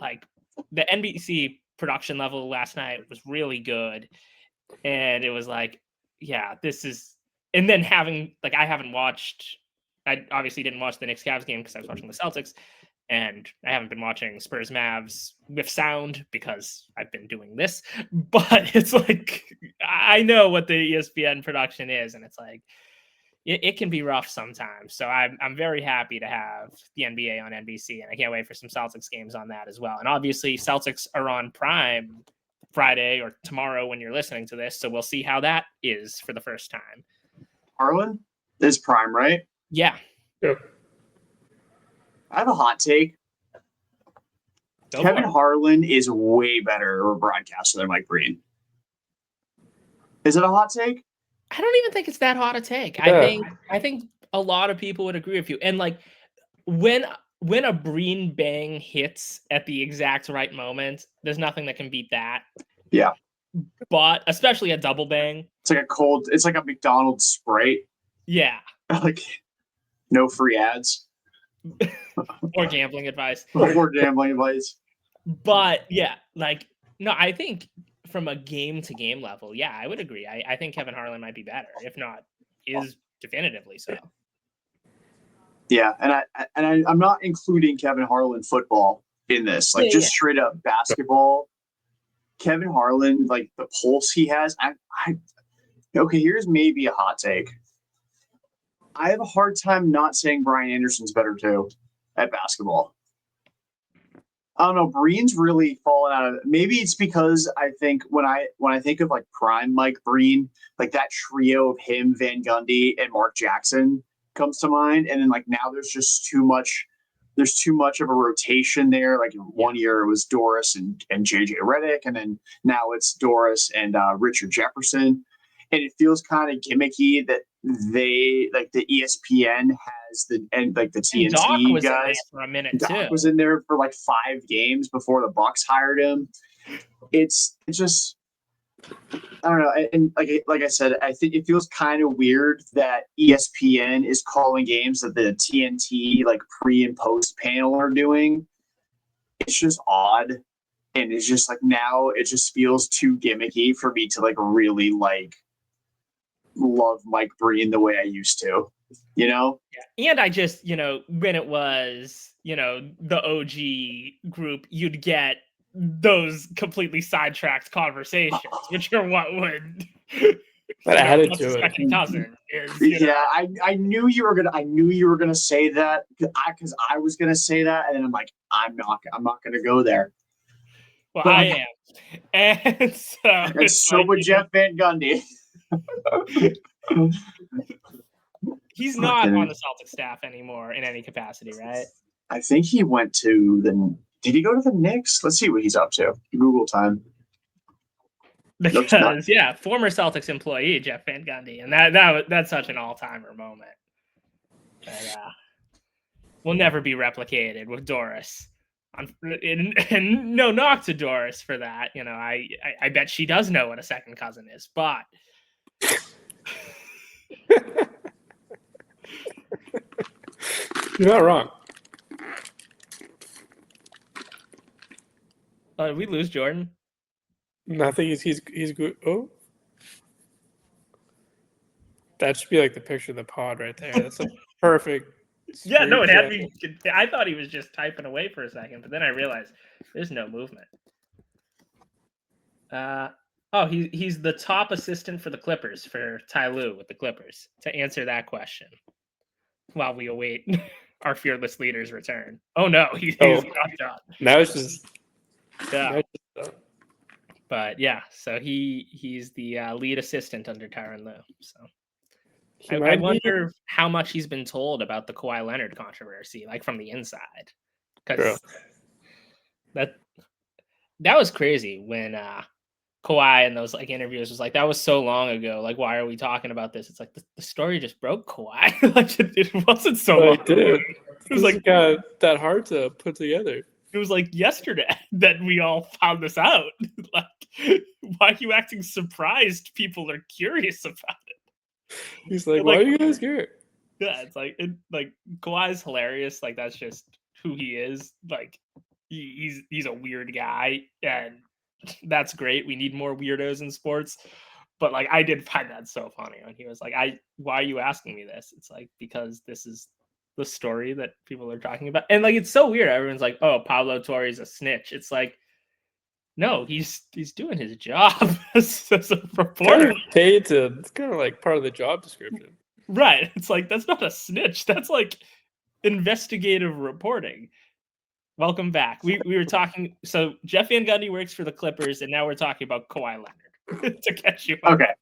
the NBC production level last night was really good, and it was this is. And then having I obviously didn't watch the Knicks Cavs game because I was watching the Celtics, and I haven't been watching Spurs Mavs with sound because I've been doing this. But it's I know what the ESPN production is, and it's it can be rough sometimes. So I'm very happy to have the NBA on NBC, and I can't wait for some Celtics games on that as well. And obviously Celtics are on Prime Friday or tomorrow when you're listening to this, so we'll see how that is for the first time. Harlan is Prime, right? Yeah. Yep. I have a hot take. Kevin Harlan is way better of a broadcaster than Mike Breen. Is it a hot take? I don't even think it's that hot a take. Yeah. I think a lot of people would agree with you. And when a Breen bang hits at the exact right moment, there's nothing that can beat that. Yeah. But especially a double bang. It's like a McDonald's Sprite. Yeah. No free ads. Or gambling advice. Or gambling advice. But yeah, no, I think from a game to game level, yeah, I would agree. I think Kevin Harlan might be better, if not is definitively so. Yeah, and I'm not including Kevin Harlan football in this. Straight up basketball. Kevin Harlan, the pulse he has, Okay, here's maybe a hot take. I have a hard time not saying Brian Anderson's better too at basketball. I don't know. Breen's really fallen out of it. Maybe it's because I think when I think of like prime Mike Breen, like that trio of him, Van Gundy, and Mark Jackson comes to mind. And then like now there's just too much. There's too much of a rotation there. Like one year it was Doris and JJ Redick, and then now it's Doris and Richard Jefferson. And it feels kind of gimmicky that they like the ESPN has the and like the And Doc TNT was in there guys. for a minute Doc too. was in there for like 5 games before the Bucks hired him. It's just I don't know. And like I said, I think it feels kind of weird that ESPN is calling games that the TNT like pre and post panel are doing. It's just odd, and it's just like now it just feels too gimmicky for me to like really like love Mike Breen the way I used to. You know? Yeah. And I just, when it was, the OG group, you'd get those completely sidetracked conversations, which are what would But added what's to a it. second cousin is, Yeah, I knew you were gonna say that because I was gonna say that, and then I'm like, I'm not gonna go there. Well, I am. And so And so would Jeff Van Gundy. He's not on the Celtics staff anymore in any capacity, right? I think he went to the. Did he go to the Knicks? Let's see what he's up to. Google time. Because former Celtics employee Jeff Van Gundy, and that's such an all-timer moment. But, will never be replicated with Doris. And no knock to Doris for that. I bet she does know what a second cousin is, but You're not wrong. Did we lose Jordan? I think he's good. Oh, that should be like the picture of the pod right there. That's like perfect. Yeah, no, it had me. I thought he was just typing away for a second, but then I realized there's no movement. He's the top assistant for the Clippers for Ty Lue with the Clippers to answer that question while we await our fearless leader's return. Oh no, he's not done. Now it's just But yeah, so he's the lead assistant under Tyronn Lue. So I wonder how much he's been told about the Kawhi Leonard controversy, like from the inside, because that was crazy when Kawhi in those like interviews was like, that was so long ago. Like, why are we talking about this? It's like the story just broke Kawhi. Like it wasn't so long. It was like that hard to put together. It was like yesterday that we all found this out. Like, why are you acting surprised? People are curious about it. He's like, why are you guys here? Yeah, it's like Kawhi's hilarious. Like that's just who he is. Like he's a weird guy, and that's great. We need more weirdos in sports. But like I did find that so funny when he was like, why are you asking me this? It's like, because this is the story that people are talking about. And like it's so weird. Everyone's like, oh, Pablo Torre's a snitch. It's like, no, he's doing his job as a reporter. Paid to, it's kind of like part of the job description. Right. It's like, that's not a snitch. That's like investigative reporting. Welcome back. We were talking. So Jeff Van Gundy works for the Clippers, and now we're talking about Kawhi Leonard to catch you up. Okay.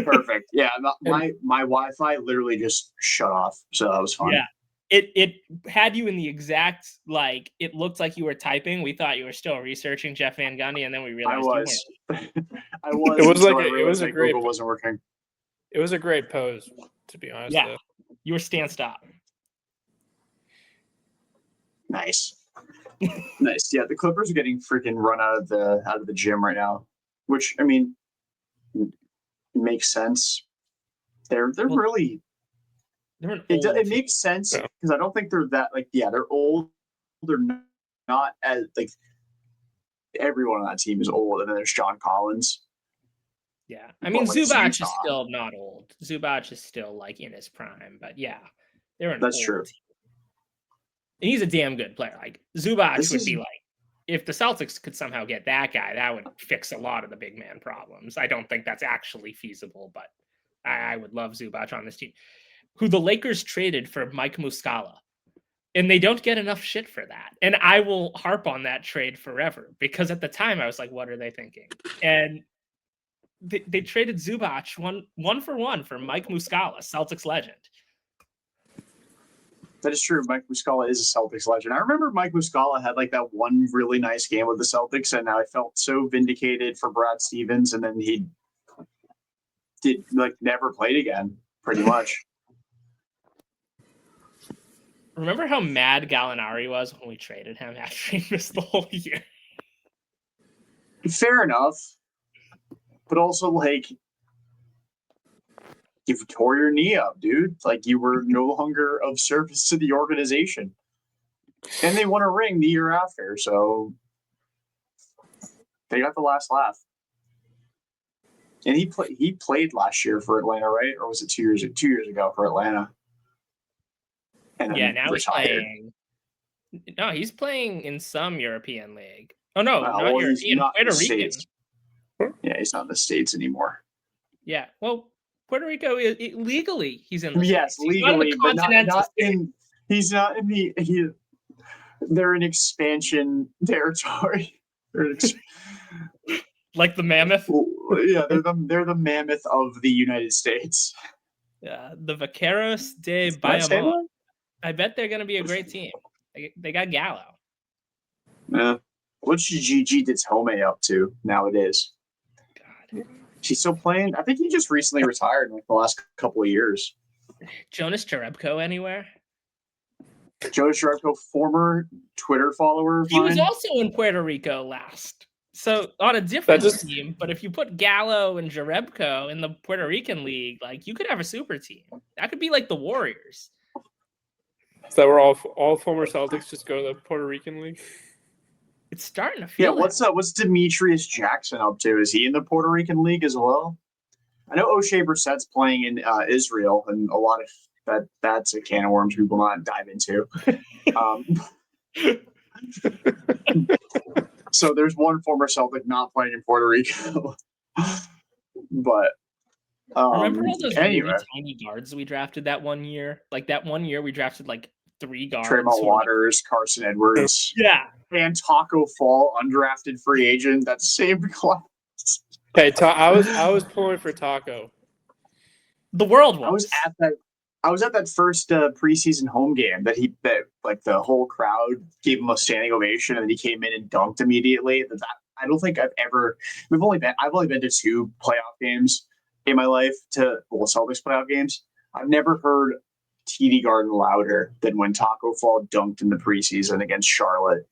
Perfect. Yeah. My Wi-Fi literally just shut off. So that was fun. Yeah. It had you in the exact, like, it looked like you were typing. We thought you were still researching Jeff Van Gundy, and then we realized I was. It was a great. Google wasn't working. It was a great pose, to be honest. Yeah, you were stand-stop. Nice. Nice. Yeah, the Clippers are getting freaking run out of the gym right now, which I mean makes sense. They're really. It makes sense because I don't think they're that they're old. They're not as like everyone on that team is old, and then there's John Collins. Yeah, I mean Zubac is still not old. Zubac is still like in his prime, but yeah, they're an That's old true. team. And he's a damn good player. Like Zubac would be like if the Celtics could somehow get that guy, that would fix a lot of the big man problems. I don't think that's actually feasible, but I would love Zubac on this team, who the Lakers traded for Mike Muscala. And they don't get enough shit for that. And I will harp on that trade forever, because at the time I was like, what are they thinking? And they traded Zubac one for one for Mike Muscala, Celtics legend. That is true. Mike Muscala is a Celtics legend. I remember Mike Muscala had like that one really nice game with the Celtics, and I felt so vindicated for Brad Stevens, and then he did like never played again, pretty much. Remember how mad Gallinari was when we traded him after he missed the whole year? Fair enough. But also, like, you tore your knee up, dude. Like, you were no longer of service to the organization. And they won a ring the year after, so they got the last laugh. And he played last year for Atlanta, right? Or was it 2 years ago for Atlanta? And Yeah, now retired. he's playing. No, he's playing in some European league. Oh no, not well, European, Puerto Rican. Yeah, he's not in the States anymore. Yeah, well, Puerto Rico legally he's in the States. Legally, but not in. He's not in the. They're in expansion territory. Like the mammoth. Yeah, they're the mammoth of the United States. Yeah, the Vaqueros de Bayamon. I bet they're going to be a great team. They got Gallo. Yeah. What's Gigi Ditome up to nowadays? God. She's still playing? I think he just recently retired in like the last couple of years. Jonas Jerebko anywhere? Jonas Jerebko, former Twitter follower. He was also in Puerto Rico last. So on a different team, but if you put Gallo and Jerebko in the Puerto Rican league, like you could have a super team. That could be like the Warriors. So we're all former Celtics just go to the Puerto Rican league. It's starting to feel. Yeah, what's Demetrius Jackson up to? Is he in the Puerto Rican league as well? I know O'Shea Brissett's playing in Israel, and a lot of that's a can of worms we will not dive into. So there's one former Celtic not playing in Puerto Rico, but. Remember all those really tiny guards we drafted that one year? Like that one year we drafted like 3 guards. Tremont Waters, Carson Edwards. Yeah. And Taco Fall, undrafted free agent. That same class. Hey, I was pulling for Taco. The world was. I was at that first preseason home game that like the whole crowd gave him a standing ovation, and then he came in and dunked immediately. I don't think I've only been to 2 playoff games in my life, Celtics playoff games. I've never heard TD Garden louder than when Taco Fall dunked in the preseason against Charlotte.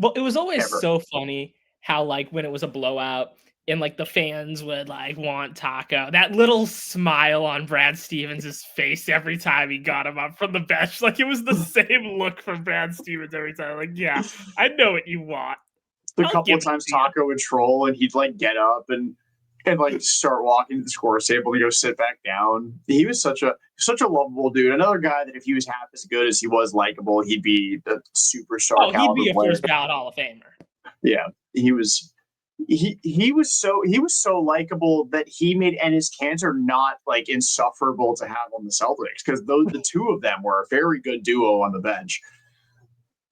Well, it was always so funny how like when it was a blowout and like the fans would like want Taco. That little smile on Brad Stevens' face every time he got him up from the bench. Like it was the same look from Brad Stevens every time. Like, yeah, I know what you want. A couple of times Taco would troll and he'd like get up and like start walking to the score table to go sit back down. He was such a lovable dude. Another guy that if he was half as good as he was likable, he'd be a superstar. Oh, he'd be a first ballot Hall of Famer. Yeah, he was. He was so likable that he made Enes Kanter not like insufferable to have on the Celtics, because the two of them were a very good duo on the bench.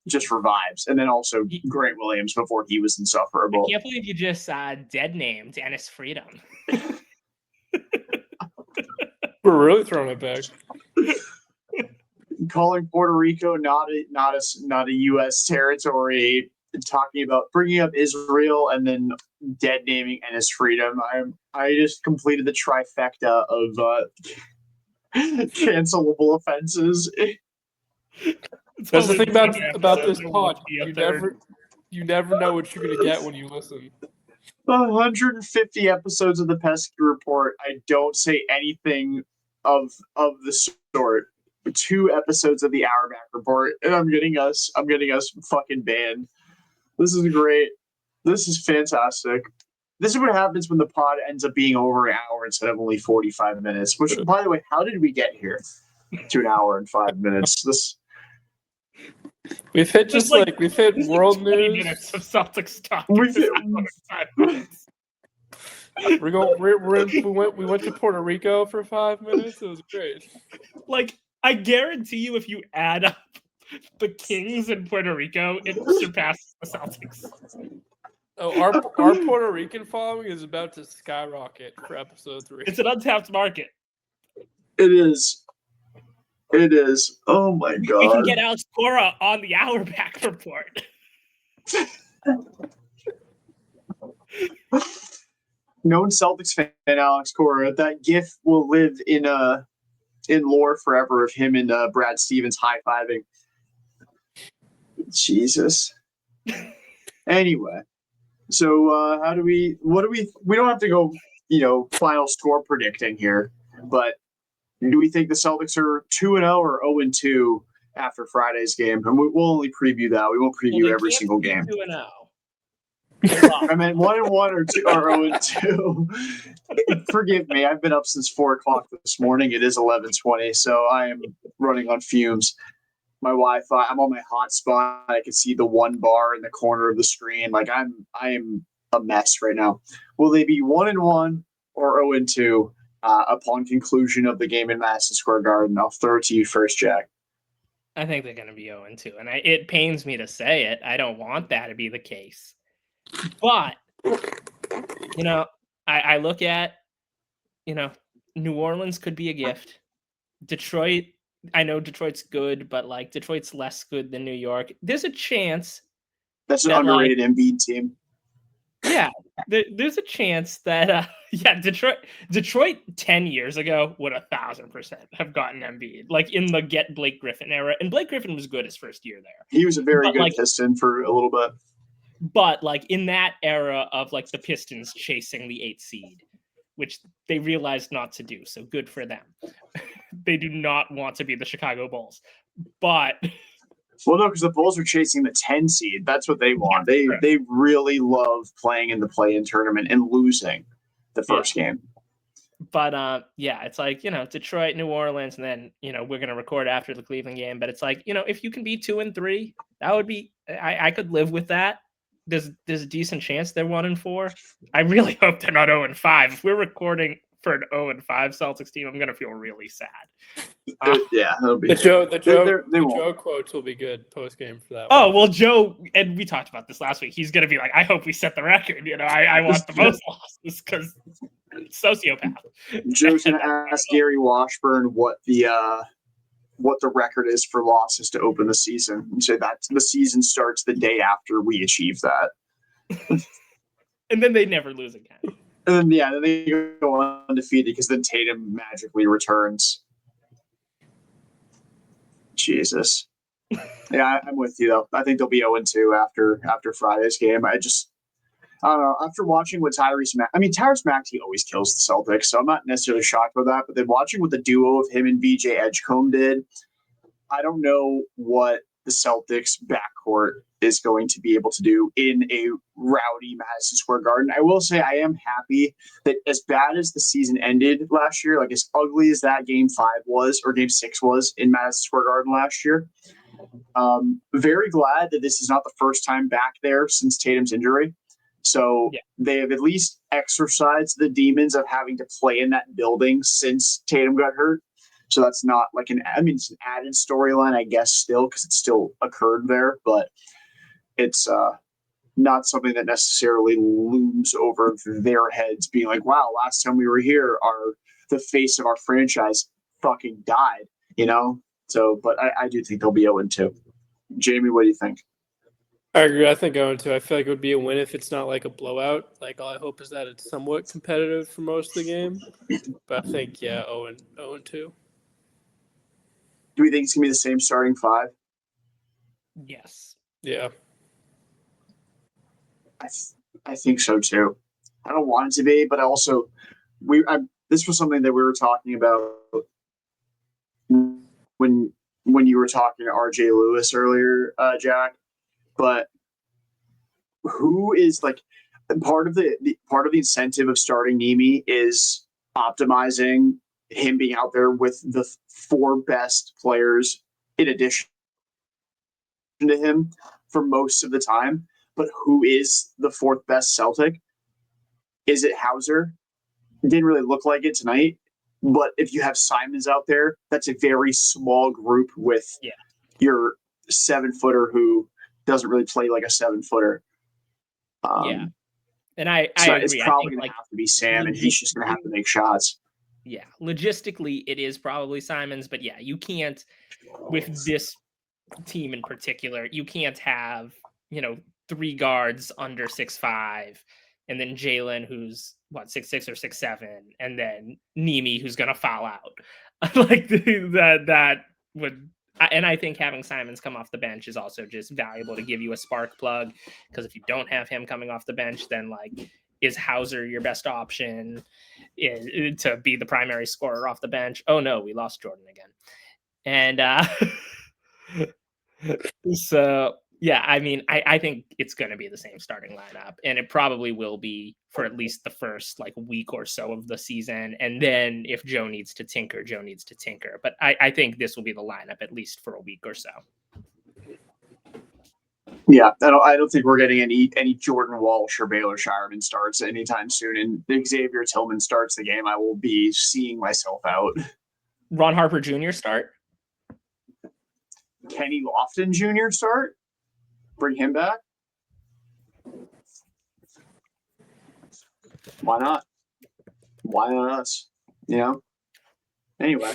Just for vibes. And then also Grant Williams before he was insufferable. I can't believe you just dead named Dennis Freedom. We're really throwing it back. Calling Puerto Rico not a U.S. territory, talking about bringing up Israel, and then dead naming Ennis Freedom. I just completed the trifecta of cancelable offenses. That's the thing about this pod. You never know what you're going to get when you listen. 150 episodes of the Pesky Report. I don't say anything of the sort. 2 episodes of the Hourback Report, and I'm getting us fucking banned. This is great. This is fantastic. This is what happens when the pod ends up being over an hour instead of only 45 minutes. Which, by the way, how did we get here to an hour and 5 minutes? We've hit There's like- we've hit There's world 20 news. minutes of Celtics talk. We've This hit- hour and 5 minutes. We went to Puerto Rico for 5 minutes. It was great. Like, I guarantee you, if you add up the Kings in Puerto Rico, it surpasses the Celtics. Oh, our Puerto Rican following is about to skyrocket for episode 3. It's an untapped market. It is. It is. Oh my We can god. get Alex Cora on the Hour Back report. Known Celtics fan Alex Cora. That GIF will live in lore forever of him and Brad Stevens high fiving. Jesus. Anyway, so what do we don't have to go, final score predicting here, but do we think the Celtics are 2-0 or 0-2 after Friday's game? And we'll only preview that. We won't preview every single game. 2-0. I meant 1-1 or 0-2. Forgive me. I've been up since 4:00 this morning. It is 11:20, so I am running on fumes. My Wi-Fi. I'm on my hotspot. I can see the one bar in the corner of the screen. Like I am a mess right now. Will they be 1-1 or 0-2 upon conclusion of the game in Madison Square Garden? I'll throw it to you first, Jack. I think they're going to be 0-2, and it pains me to say it. I don't want that to be the case. But, I look at, New Orleans could be a gift. Detroit, I know Detroit's good, but, Detroit's less good than New York. There's a chance. That's an underrated Embiid team. Yeah, there's a chance that, Detroit 10 years ago would 1,000% have gotten Embiid, in the get Blake Griffin era. And Blake Griffin was good his first year there. He was a very good Piston for a little bit. But in that era of the Pistons chasing the 8th seed, which they realized not to do, so good for them. They do not want to be the Chicago Bulls. But well, no, because the Bulls are chasing the 10 seed. That's what they want. They really love playing in the play-in tournament and losing the first game. But it's Detroit, New Orleans, and then we're gonna record after the Cleveland game. But it's if you can be 2-3, that would be I could live with that. There's a decent chance they're 1-4. I really hope they're not 0-5. If we're recording for an 0-5 Celtics team, I'm gonna feel really sad. That'll be the Joe quotes will be good post game for that. Oh well, Joe, and we talked about this last week. He's gonna be like, I hope we set the record. I want the most losses because sociopath. Joe's gonna ask Gary Washburn what the record is for losses to open the season, and say that the season starts the day after we achieve that. And then they never lose again. And then they go undefeated because then Tatum magically returns. Jesus. Yeah, I'm with you though. I think they'll be 0-2 after Friday's game. I don't know. After watching what Tyrese Maxey always kills the Celtics, so I'm not necessarily shocked by that. But then watching what the duo of him and VJ Edgecombe did, I don't know what the Celtics backcourt is going to be able to do in a rowdy Madison Square Garden. I will say I am happy that as bad as the season ended last year, as ugly as that Game 5 was or Game 6 was in Madison Square Garden last year, very glad that this is not the first time back there since Tatum's injury. So they have at least exorcised the demons of having to play in that building since Tatum got hurt. So that's not it's an added storyline, I guess, still, because it still occurred there, but it's not something that necessarily looms over their heads being like, wow, last time we were here, the face of our franchise fucking died, So, but I do think they'll be 0-2. Jamie, what do you think? I agree. I think 0-2. I feel like it would be a win if it's not a blowout. All I hope is that it's somewhat competitive for most of the game. But I think 0-2. Do we think it's gonna be the same starting 5? Yes. Yeah. I think so too. I don't want it to be, but also this was something that we were talking about when you were talking to RJ Lewis earlier, Jack. But who is part of the incentive of starting Neemi is optimizing him being out there with the 4 best players in addition to him for most of the time. But who is the fourth best Celtic? Is it Hauser? It didn't really look like it tonight. But if you have Simons out there, that's a very small group with your 7-footer who doesn't really play like a 7-footer. And I so agree. It's probably going to have to be Sam, and he's just going to have to make shots. Yeah, logistically, it is probably Simons, but yeah, you can't, with this team in particular, you can't have, 3 guards under 6'5", and then Jaylen, who's 6'6" or 6'7", and then Neemi, who's gonna foul out. Like that would, and I think having Simons come off the bench is also just valuable to give you a spark plug, because if you don't have him coming off the bench, then is Hauser your best option to be the primary scorer off the bench? Oh no, we lost Jordan again. And so yeah, I mean, I think it's going to be the same starting lineup, and it probably will be for at least the first week or so of the season. And then if Joe needs to tinker, Joe needs to tinker. But I think this will be the lineup at least for a week or so. Yeah, I don't think we're getting any Jordan Walsh or Baylor Shireman starts anytime soon. And if Xavier Tillman starts the game, I will be seeing myself out. Ron Harper Jr. start? Kenny Lofton Jr. start? Bring him back? Why not? Why not us? Anyway,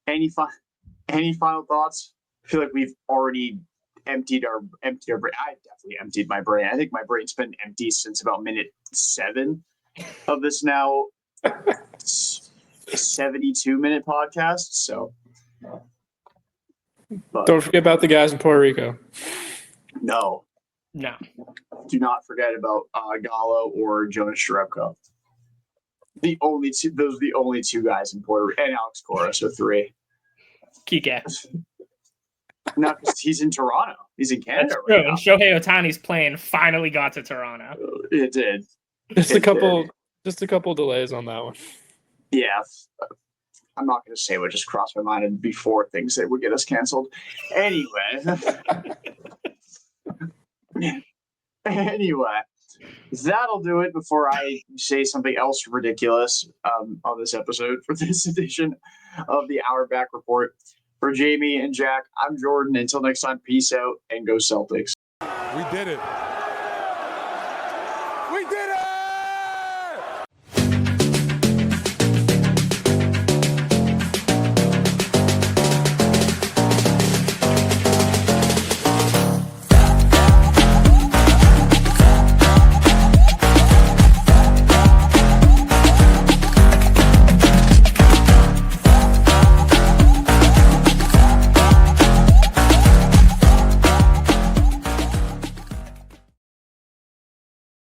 any final thoughts? I feel like we've already emptied our brain. I definitely emptied my brain. I think my brain's been empty since about minute 7 of this now 72-minute podcast. So, don't forget about the guys in Puerto Rico. No. Do not forget about Gallo or Jonas Jerebko. Those are the only 2 guys in Puerto Rico, and Alex Cora, so 3. Kike. No, because he's in Toronto. He's in Canada right now. And Shohei Ohtani's plane finally got to Toronto. It did. Just a couple delays on that one. Yeah. I'm not going to say what just crossed my mind before things that would get us canceled. Anyway, that'll do it before I say something else ridiculous on this episode for this edition of the Hour Back Report. For Jamie and Jack, I'm Jordan. Until next time, peace out and go Celtics. We did it. We did it.